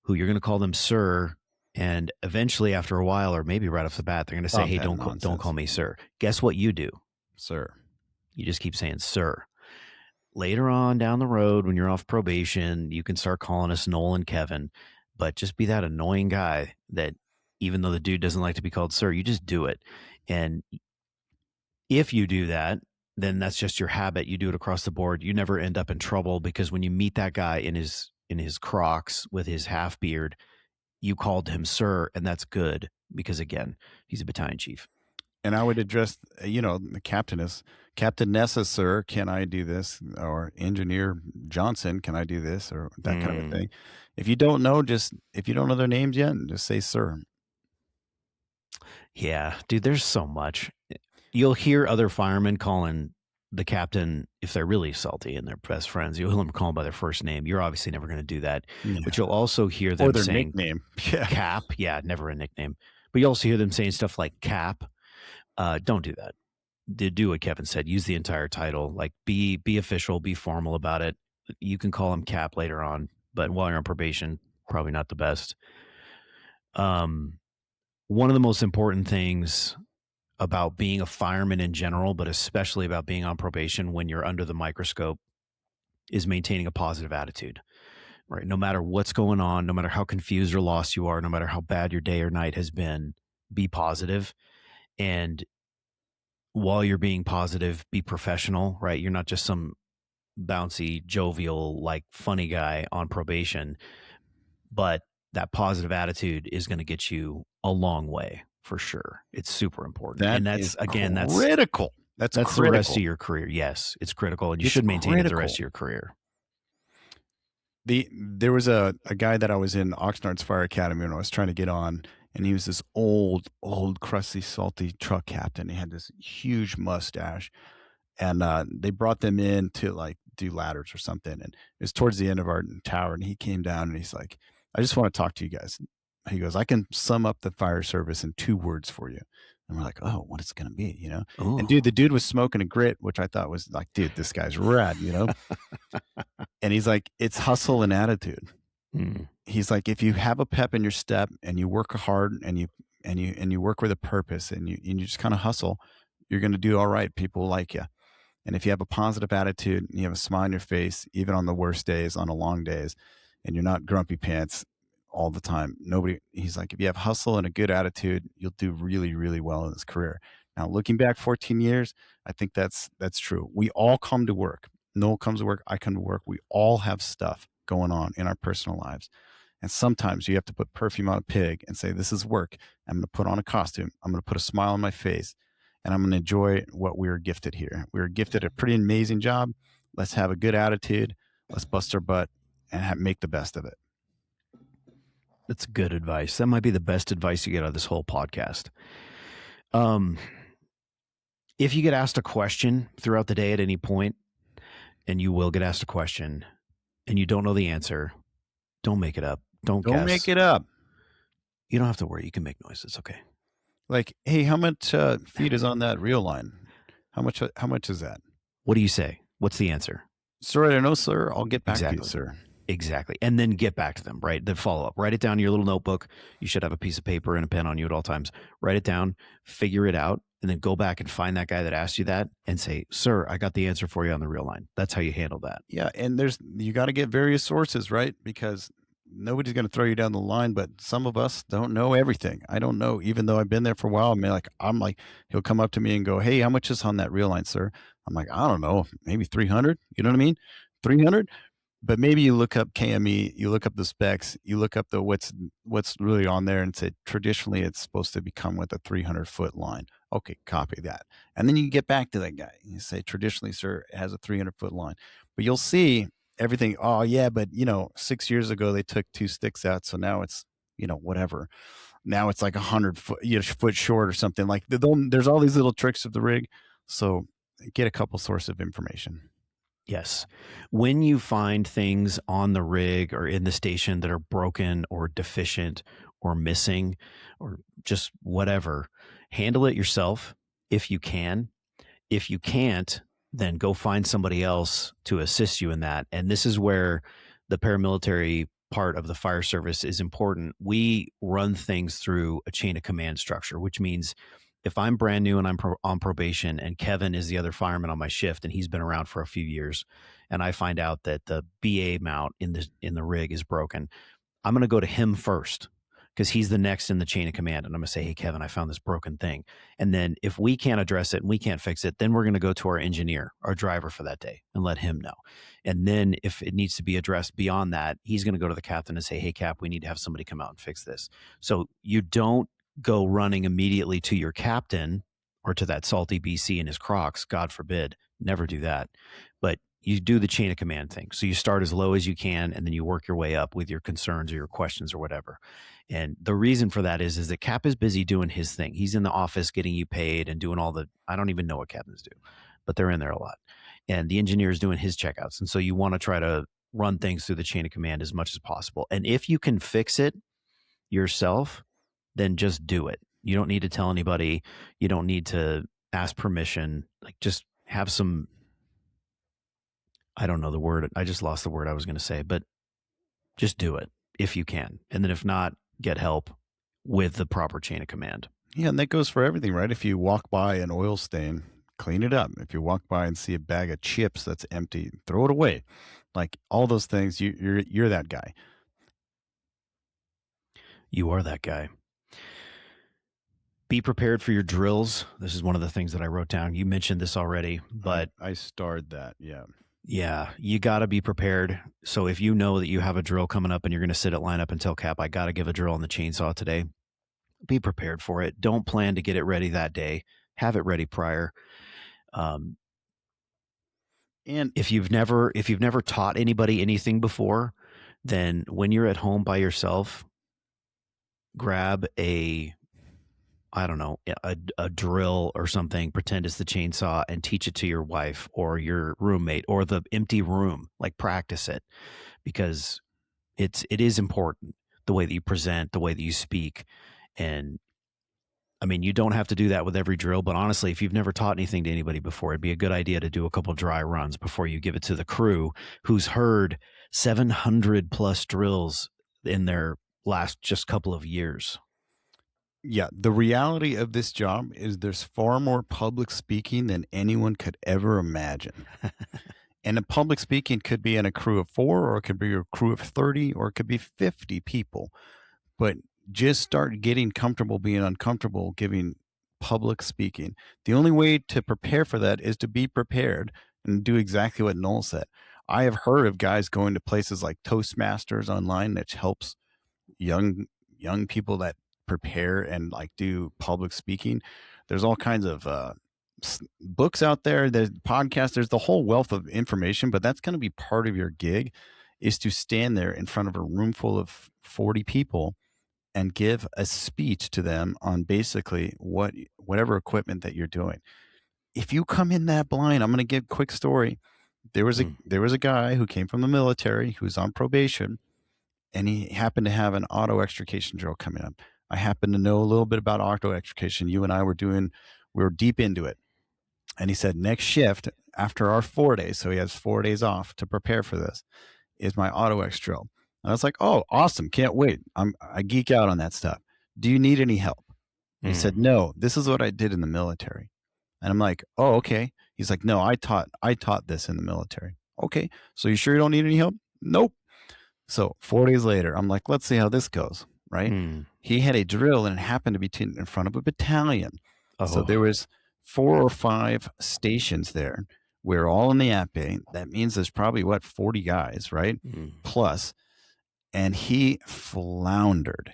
who you're going to call them sir, and eventually after a while, or maybe right off the bat, they're going to say, Stop "Hey, that don't call nonsense, me sir." Guess what you do? sir. You just keep saying sir. Later on down the road, when you're off probation, you can start calling us Nole and Kevin, but just be that annoying guy that even though the dude doesn't like to be called sir, you just do it. And if you do that, then that's just your habit. You do it across the board. You never end up in trouble because when you meet that guy in his Crocs with his half beard, you called him sir, and that's good because again, he's a battalion chief. And I would address, the Captain Nessa, sir, can I do this? Or Engineer Johnson, can I do this? Or that kind of a thing. If you don't know their names yet, just say sir. Yeah, dude, there's so much. You'll hear other firemen calling the captain, if they're really salty and they're best friends, you'll hear them call them by their first name. You're obviously never going to do that. Yeah. But you'll also hear them Or their saying nickname. Yeah. Cap. Yeah, never a nickname. But you also hear them saying stuff like Cap. Don't do that. Do what Kevin said. Use the entire title. Like be official, be formal about it. You can call him Cap later on, but while you're on probation, probably not the best. One of the most important things about being a fireman in general, but especially about being on probation when you're under the microscope, is maintaining a positive attitude, right? No matter what's going on, no matter how confused or lost you are, no matter how bad your day or night has been, be positive. And while you're being positive, be professional, right? You're not just some bouncy, jovial, like funny guy on probation, but that positive attitude is going to get you a long way for sure. It's super important. And that's critical. That's critical. The rest of your career. Yes, it's critical. And you should maintain it the rest of your career. There was a guy that I was in Oxnard's Fire Academy when I was trying to get on, and he was this old, crusty, salty truck captain. He had this huge mustache, and they brought them in to like do ladders or something. And it was towards the end of our tower, and he came down and he's like, "I just want to talk to you guys." He goes, "I can sum up the fire service in 2 words for you." And we're like, "Oh, what is it going to be?" Ooh. And dude, the dude was smoking a grit, which I thought was like, dude, this guy's rad, And he's like, "It's hustle and attitude." He's like, if you have a pep in your step and you work hard and you work with a purpose and you just kind of hustle, you're going to do all right. People like you. And if you have a positive attitude and you have a smile on your face, even on the worst days, on the long days, and you're not grumpy pants all the time, he's like, if you have hustle and a good attitude, you'll do really, really well in this career. Now, looking back 14 years, I think that's true. We all come to work. Noel comes to work. I come to work. We all have stuff going on in our personal lives. And sometimes you have to put perfume on a pig and say, this is work. I'm going to put on a costume. I'm going to put a smile on my face, and I'm going to enjoy what we were gifted here. We were gifted a pretty amazing job. Let's have a good attitude. Let's bust our butt and make the best of it. That's good advice. That might be the best advice you get out of this whole podcast. If you get asked a question throughout the day at any point, and you will get asked a question, and you don't know the answer, don't make it up. Don't guess. Make it up. You don't have to worry. You can make noise. It's okay. Like, hey, how much feet is on that reel line? How much is that? What do you say? What's the answer? Sir, I don't know, sir. I'll get back to you, sir. Exactly. And then get back to them, right? The follow-up. Write it down in your little notebook. You should have a piece of paper and a pen on you at all times. Write it down, figure it out, and then go back and find that guy that asked you that and say, sir, I got the answer for you on the reel line. That's how you handle that. Yeah, and you got to get various sources, right? Because nobody's going to throw you down the line, but some of us don't know everything. I don't know, even though I've been there for a while. I'm like, he'll come up to me and go, hey, how much is on that reel line, sir? I'm like, I don't know, maybe 300. You know what I mean? 300. But maybe you look up KME, you look up the specs, you look up the what's really on there and say, traditionally it's supposed to become with a 300-foot line. Okay, copy that. And then you get back to that guy. You say, traditionally, sir, it has a 300-foot line. But you'll see everything. Oh, yeah, but 6 years ago they took 2 sticks out, so now it's whatever. Now it's like 100-foot short or something. Like there's all these little tricks of the rig. So get a couple sources of information. Yes. When you find things on the rig or in the station that are broken or deficient or missing or just whatever, handle it yourself if you can. If you can't, then go find somebody else to assist you in that. And this is where the paramilitary part of the fire service is important. We run things through a chain of command structure, which means if I'm brand new and I'm on probation and Kevin is the other fireman on my shift and he's been around for a few years and I find out that the BA mount in the rig is broken, I'm going to go to him first because he's the next in the chain of command. And I'm going to say, hey, Kevin, I found this broken thing. And then if we can't address it and we can't fix it, then we're going to go to our engineer, our driver for that day, and let him know. And then if it needs to be addressed beyond that, he's going to go to the captain and say, hey, Cap, we need to have somebody come out and fix this. So you don't go running immediately to your captain or to that salty BC in his Crocs. God forbid. Never do that. But you do the chain of command thing. So you start as low as you can, and then you work your way up with your concerns or your questions or whatever. And the reason for that is that Cap is busy doing his thing. He's in the office getting you paid and doing all the, I don't even know what captains do, but they're in there a lot. And the engineer is doing his checkouts. And so you want to try to run things through the chain of command as much as possible. And if you can fix it yourself, then just do it. You don't need to tell anybody. You don't need to ask permission. Like, just have some, I don't know the word. I just lost the word I was going to say, but just do it if you can. And then if not, get help with the proper chain of command. Yeah, and that goes for everything, right? If you walk by an oil stain, clean it up. If you walk by and see a bag of chips that's empty, throw it away. Like all those things, you're that guy. You are that guy. Be prepared for your drills. This is one of the things that I wrote down. You mentioned this already, but I starred that. Yeah. Yeah, you got to be prepared. So if you know that you have a drill coming up and you're going to sit at lineup and tell Cap, I got to give a drill on the chainsaw today, be prepared for it. Don't plan to get it ready that day. Have it ready prior. And if you've never taught anybody anything before, then when you're at home by yourself, grab I don't know, a drill or something, pretend it's the chainsaw and teach it to your wife or your roommate or the empty room. Like, practice it, because it is important, the way that you present, the way that you speak. And I mean, you don't have to do that with every drill, but honestly, if you've never taught anything to anybody before, it'd be a good idea to do a couple dry runs before you give it to the crew who's heard 700 plus drills in their last just couple of years. Yeah, the reality of this job is there's far more public speaking than anyone could ever imagine. And a public speaking could be in a crew of 4, or it could be a crew of 30, or it could be 50 people. But just start getting comfortable being uncomfortable giving public speaking. The only way to prepare for that is to be prepared and do exactly what Nole said. I have heard of guys going to places like Toastmasters online, which helps young people that prepare and like do public speaking. There's all kinds of books out there, there's podcasts, there's the whole wealth of information, but that's going to be part of your gig, is to stand there in front of a room full of 40 people and give a speech to them on basically whatever equipment that you're doing. If you come in that blind, I'm going to give a quick story. There was a guy who came from the military who's on probation, and he happened to have an auto extrication drill coming up. I happen to know a little bit about auto extrication. You and I we were deep into it. And he said, next shift after our 4 days, so he has 4 days off to prepare for this, is my auto X drill. And I was like, oh, awesome. Can't wait. I geek out on that stuff. Do you need any help? He said, no, this is what I did in the military. And I'm like, oh, okay. He's like, no, I taught this in the military. Okay. So you sure you don't need any help? Nope. So 4 days later, I'm like, let's see how this goes. Right. He had a drill, and it happened to be in front of a battalion. Oh. So there was 4 or 5 stations there. We're all in the app bay. That means there's probably 40 guys, right? Plus. And he floundered.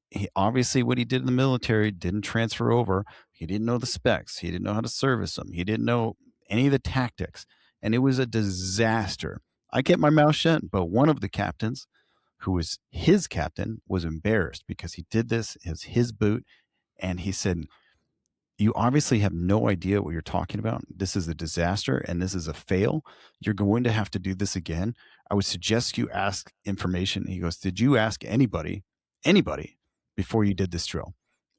He obviously, what he did in the military didn't transfer over. He didn't know the specs. He didn't know how to service them. He didn't know any of the tactics. And it was a disaster. I kept my mouth shut, but one of the captains, who was his captain, was embarrassed because he did this. It was his boot. And he said, you obviously have no idea what you're talking about. This is a disaster and this is a fail. You're going to have to do this again. I would suggest you ask information. He goes, did you ask anybody before you did this drill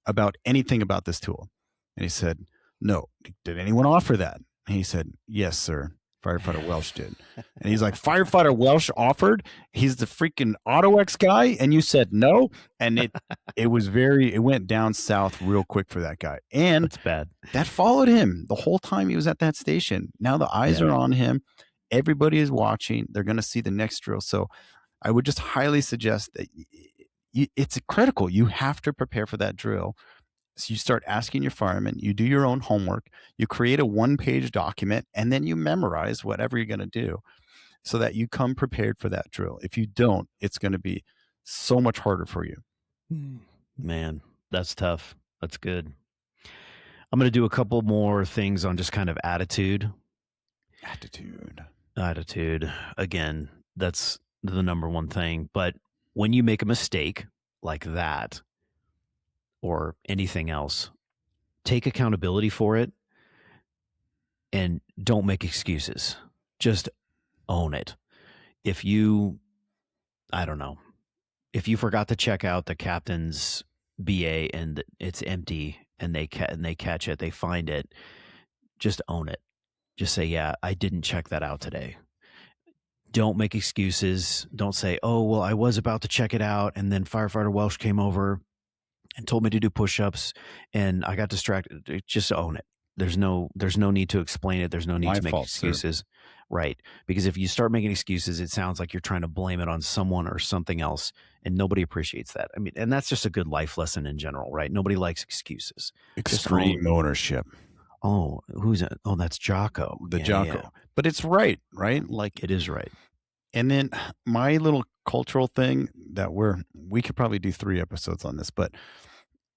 about anything about this tool? And he said, no. Did anyone offer that? And he said, yes, sir. Firefighter Welsh did. And he's like, Firefighter Welsh offered? He's the freaking AutoX guy? And you said no? And it went down south real quick for that guy. And That's bad. that followed him the whole time he was at that station. Now the eyes are on him. Everybody is watching. They're going to see the next drill. So I would just highly suggest that it's critical. You have to prepare for that drill. So you start asking your firemen, you do your own homework, you create a 1-page document, and then you memorize whatever you're going to do so that you come prepared for that drill. If you don't, it's going to be so much harder for you. Man, that's tough. That's good. I'm going to do a couple more things on just kind of attitude. Attitude. Again, that's the number one thing. But when you make a mistake like that or anything else, take accountability for it and don't make excuses. Just own it. If you forgot to check out the captain's BA and it's empty and they catch it, they find it, just own it. Just say, yeah, I didn't check that out today. Don't make excuses. Don't say, oh, well, I was about to check it out and then Firefighter Welsh came over and told me to do push-ups and I got distracted. Just own it. There's no need to explain it. There's no need to make excuses. Sir. Right. Because if you start making excuses, it sounds like you're trying to blame it on someone or something else, and nobody appreciates that. I mean, and that's just a good life lesson in general, right? Nobody likes excuses. Extreme ownership. Oh, who's that? Oh, that's Jocko. Jocko. Yeah. But it's right? Like it is right. And then my little cultural thing that we could probably do 3 episodes on this, but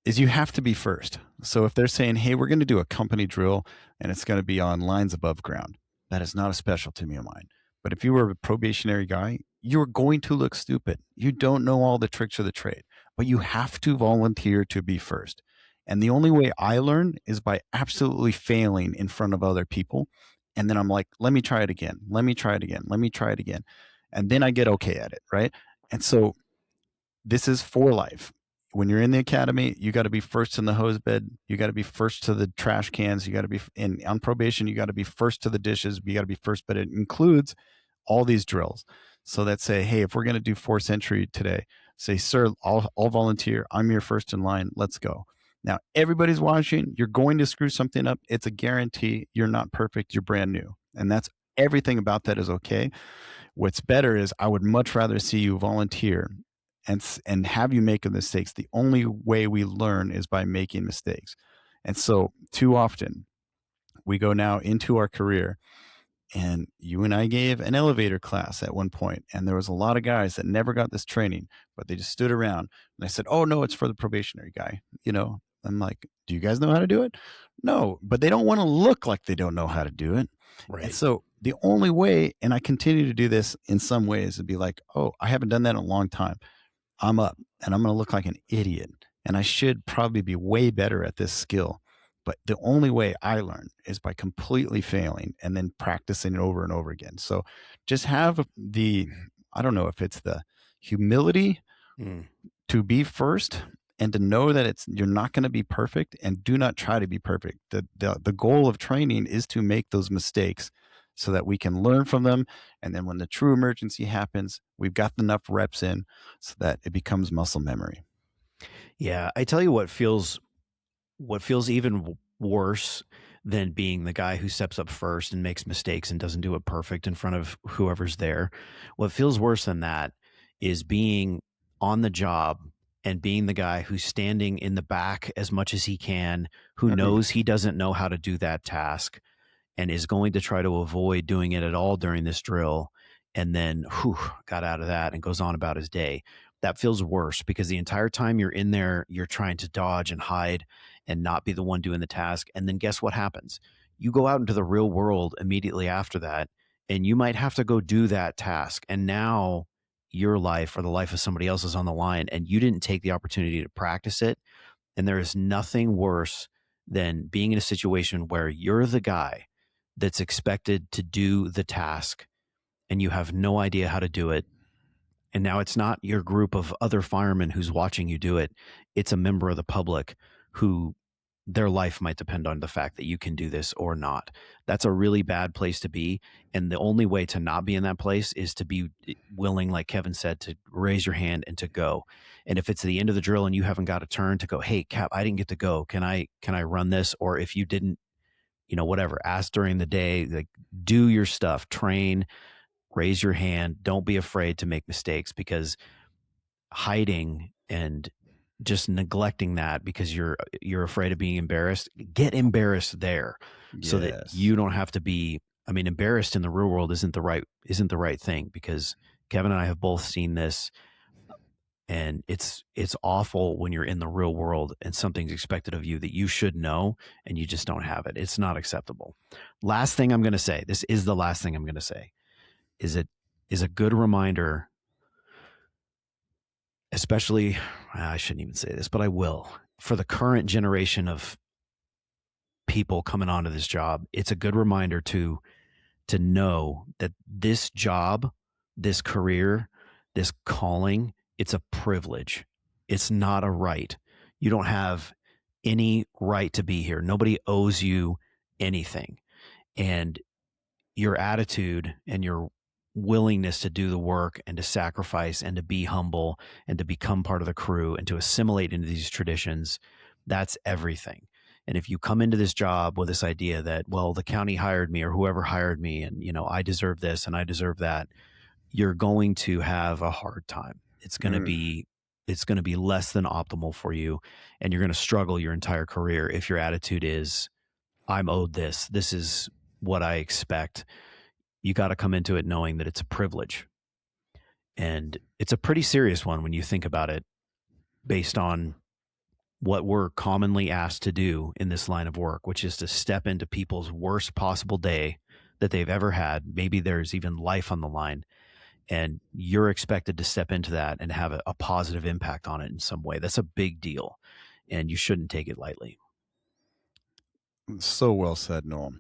is you have to be first. So if they're saying, hey, we're going to do a company drill and it's going to be on lines above ground, that is not a specialty of mine. But if you were a probationary guy, you're going to look stupid. You don't know all the tricks of the trade, but you have to volunteer to be first. And the only way I learn is by absolutely failing in front of other people. And then I'm like, let me try it again. Let me try it again. Let me try it again. And then I get okay at it, right? And so this is for life. When you're in the academy, you got to be first in the hose bed. You got to be first to the trash cans. You got to be on probation. You got to be first to the dishes. You got to be first, but it includes all these drills. So that say, hey, if we're going to do force entry today, say, sir, I'll volunteer. I'm your first in line. Let's go. Now, everybody's watching. You're going to screw something up. It's a guarantee. You're not perfect. You're brand new. And that's everything about that is okay. What's better is I would much rather see you volunteer and have you make mistakes. The only way we learn is by making mistakes. And so too often we go now into our career, and you and I gave an elevator class at one point, and there was a lot of guys that never got this training, but they just stood around and I said, oh no, it's for the probationary guy. I'm like, do you guys know how to do it? No, but they don't want to look like they don't know how to do it. Right. And so the only way, and I continue to do this in some ways, to be like, oh, I haven't done that in a long time. I'm up and I'm going to look like an idiot. And I should probably be way better at this skill. But the only way I learn is by completely failing and then practicing it over and over again. So just have I don't know if it's the humility to be first and to know that you're not going to be perfect, and do not try to be perfect. The goal of training is to make those mistakes so that we can learn from them. And then when the true emergency happens, we've got enough reps in so that it becomes muscle memory. Yeah. I tell you what feels even worse than being the guy who steps up first and makes mistakes and doesn't do it perfect in front of whoever's there. What feels worse than that is being on the job and being the guy who's standing in the back as much as he can, who knows he doesn't know how to do that task and is going to try to avoid doing it at all during this drill, and then got out of that and goes on about his day. That feels worse because the entire time you're in there, you're trying to dodge and hide and not be the one doing the task. And then guess what happens? You go out into the real world immediately after that, and you might have to go do that task. And now your life or the life of somebody else is on the line, and you didn't take the opportunity to practice it. And there is nothing worse than being in a situation where you're the guy that's expected to do the task and you have no idea how to do it. And now it's not your group of other firemen who's watching you do it. It's a member of the public who their life might depend on the fact that you can do this or not. That's a really bad place to be. And the only way to not be in that place is to be willing, like Kevin said, to raise your hand and to go. And if it's the end of the drill and you haven't got a turn, to go, hey, Cap, I didn't get to go. Can I run this? Or if you didn't, whatever, ask during the day, like, do your stuff, train, raise your hand. Don't be afraid to make mistakes, because hiding and just neglecting that because you're afraid of being embarrassed, get embarrassed there so that you don't have to be, embarrassed in the real world isn't the right thing, because Kevin and I have both seen this, and it's awful when you're in the real world and something's expected of you that you should know and you just don't have it. It's not acceptable. Last thing I'm going to say, this is the last thing I'm going to say, is it is a good reminder, especially, I shouldn't even say this, but I will, for the current generation of people coming onto this job. It's a good reminder to know that this job, this career, this calling, it's a privilege. It's not a right. You don't have any right to be here. Nobody owes you anything. And your attitude and your willingness to do the work and to sacrifice and to be humble and to become part of the crew and to assimilate into these traditions, that's everything. And if you come into this job with this idea that, well, the county hired me or whoever hired me and, I deserve this and I deserve that, you're going to have a hard time. It's going to be less than optimal for you, and you're going to struggle your entire career if your attitude is, I'm owed this. This is what I expect. You got to come into it knowing that it's a privilege. And it's a pretty serious one when you think about it, based on what we're commonly asked to do in this line of work, which is to step into people's worst possible day that they've ever had. Maybe there's even life on the line, and you're expected to step into that and have a positive impact on it in some way. That's a big deal, and you shouldn't take it lightly. So well said, Noel.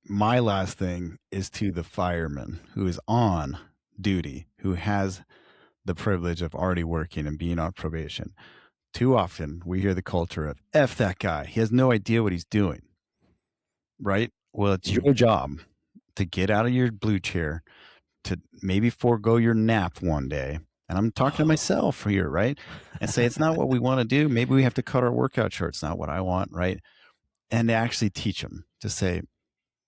My last thing is to the fireman who is on duty, who has the privilege of already working and being on probation. Too often we hear the culture of F that guy. He has no idea what he's doing. Right? Well, it's your job to get out of your blue chair, to maybe forego your nap one day. And I'm talking to myself here, right? And say, it's not what we want to do. Maybe we have to cut our workout short. It's not what I want, right? And to actually teach them, to say,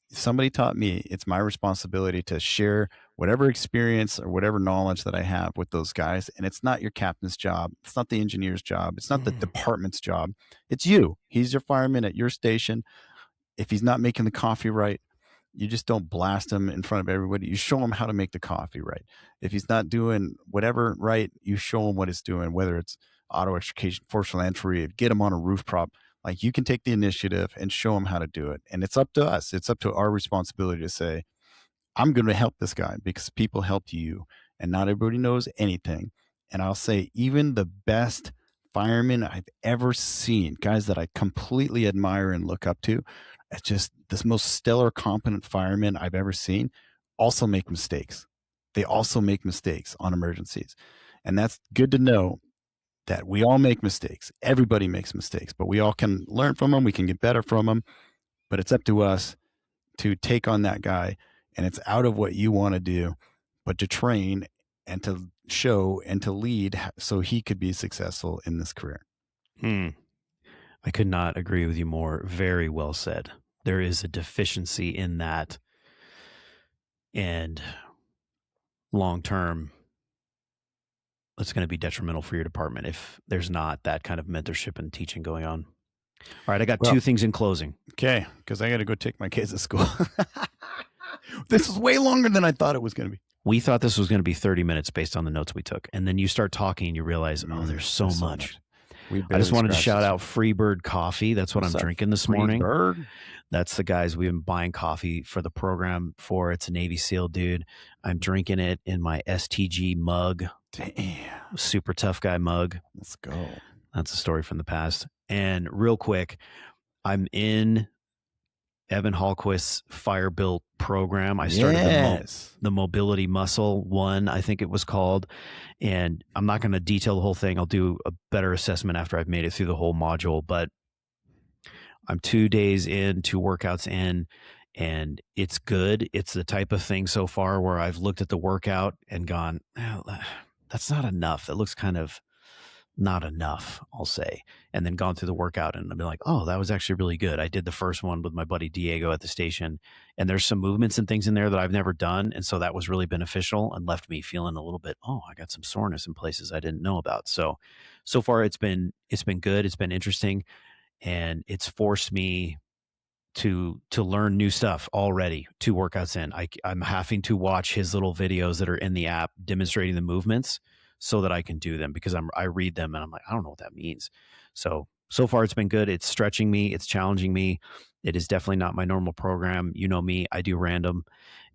somebody taught me, it's my responsibility to share whatever experience or whatever knowledge that I have with those guys. And it's not your captain's job. It's not the engineer's job. It's not the department's job. It's you. He's your fireman at your station. If he's not making the coffee right, you just don't blast him in front of everybody. You show him how to make the coffee right. If he's not doing whatever right, you show him what he's doing, whether it's auto extrication, forcible entry, get him on a roof prop. Like, you can take the initiative and show him how to do it. And it's up to us. It's up to our responsibility to say, I'm going to help this guy because people helped you, and not everybody knows anything. And I'll say, even the best firemen I've ever seen, guys that I completely admire and look up to, it's just this most stellar, competent firemen I've ever seen, also make mistakes. They also make mistakes on emergencies. And that's good to know, that we all make mistakes. Everybody makes mistakes, but we all can learn from them. We can get better from them. But it's up to us to take on that guy, and it's out of what you want to do, but to train and to show and to lead so he could be successful in this career. I could not agree with you more. Very well said. There is a deficiency in that, and long term, it's going to be detrimental for your department if there's not that kind of mentorship and teaching going on. All right, I got two things in closing. Okay, because I got to go take my kids to school. This is way longer than I thought it was going to be. We thought this was going to be 30 minutes based on the notes we took. And then you start talking and you realize, there's so much. I just wanted to shout out Freebird Coffee. That's what I'm drinking this morning. Freebird? That's the guys we've been buying coffee for the program for. It's a Navy SEAL dude. I'm drinking it in my STG mug. Damn. Super tough guy mug. Let's go. That's a story from the past. And real quick, I'm in Evan Hallquist's Fire Built program. I started Yes. the Mobility Muscle one, I think it was called. And I'm not going to detail the whole thing. I'll do a better assessment after I've made it through the whole module. But I'm 2 days in, 2 workouts in, and it's good. It's the type of thing so far where I've looked at the workout and gone, that's not enough. That looks kind of not enough, I'll say. And then gone through the workout and I've been like, oh, that was actually really good. I did the first one with my buddy Diego at the station, and there's some movements and things in there that I've never done. And so that was really beneficial and left me feeling a little bit, oh, I got some soreness in places I didn't know about. So far it's been good. It's been interesting, and it's forced me to learn new stuff already. 2 workouts in, I'm having to watch his little videos that are in the app demonstrating the movements so that I can do them, because I read them and I'm like, I don't know what that means. So far it's been good. It's stretching me. It's challenging me. It is definitely not my normal program. You know me, I do random,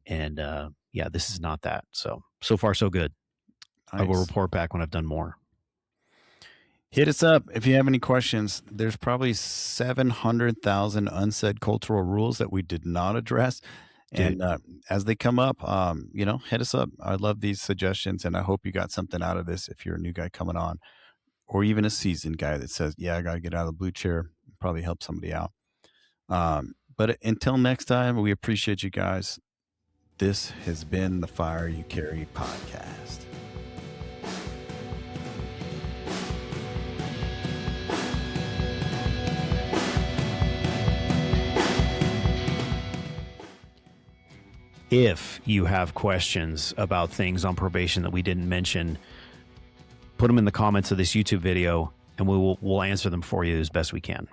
and yeah, this is not that. So far so good. Nice. I will report back when I've done more. Hit us up if you have any questions. There's probably 700,000 unsaid cultural rules that we did not address. And as they come up, hit us up. I love these suggestions, and I hope you got something out of this if you're a new guy coming on, or even a seasoned guy that says, yeah, I got to get out of the blue chair. Probably help somebody out. But until next time, we appreciate you guys. This has been the Fire You Carry podcast. If you have questions about things on probation that we didn't mention, put them in the comments of this YouTube video, and we'll answer them for you as best we can.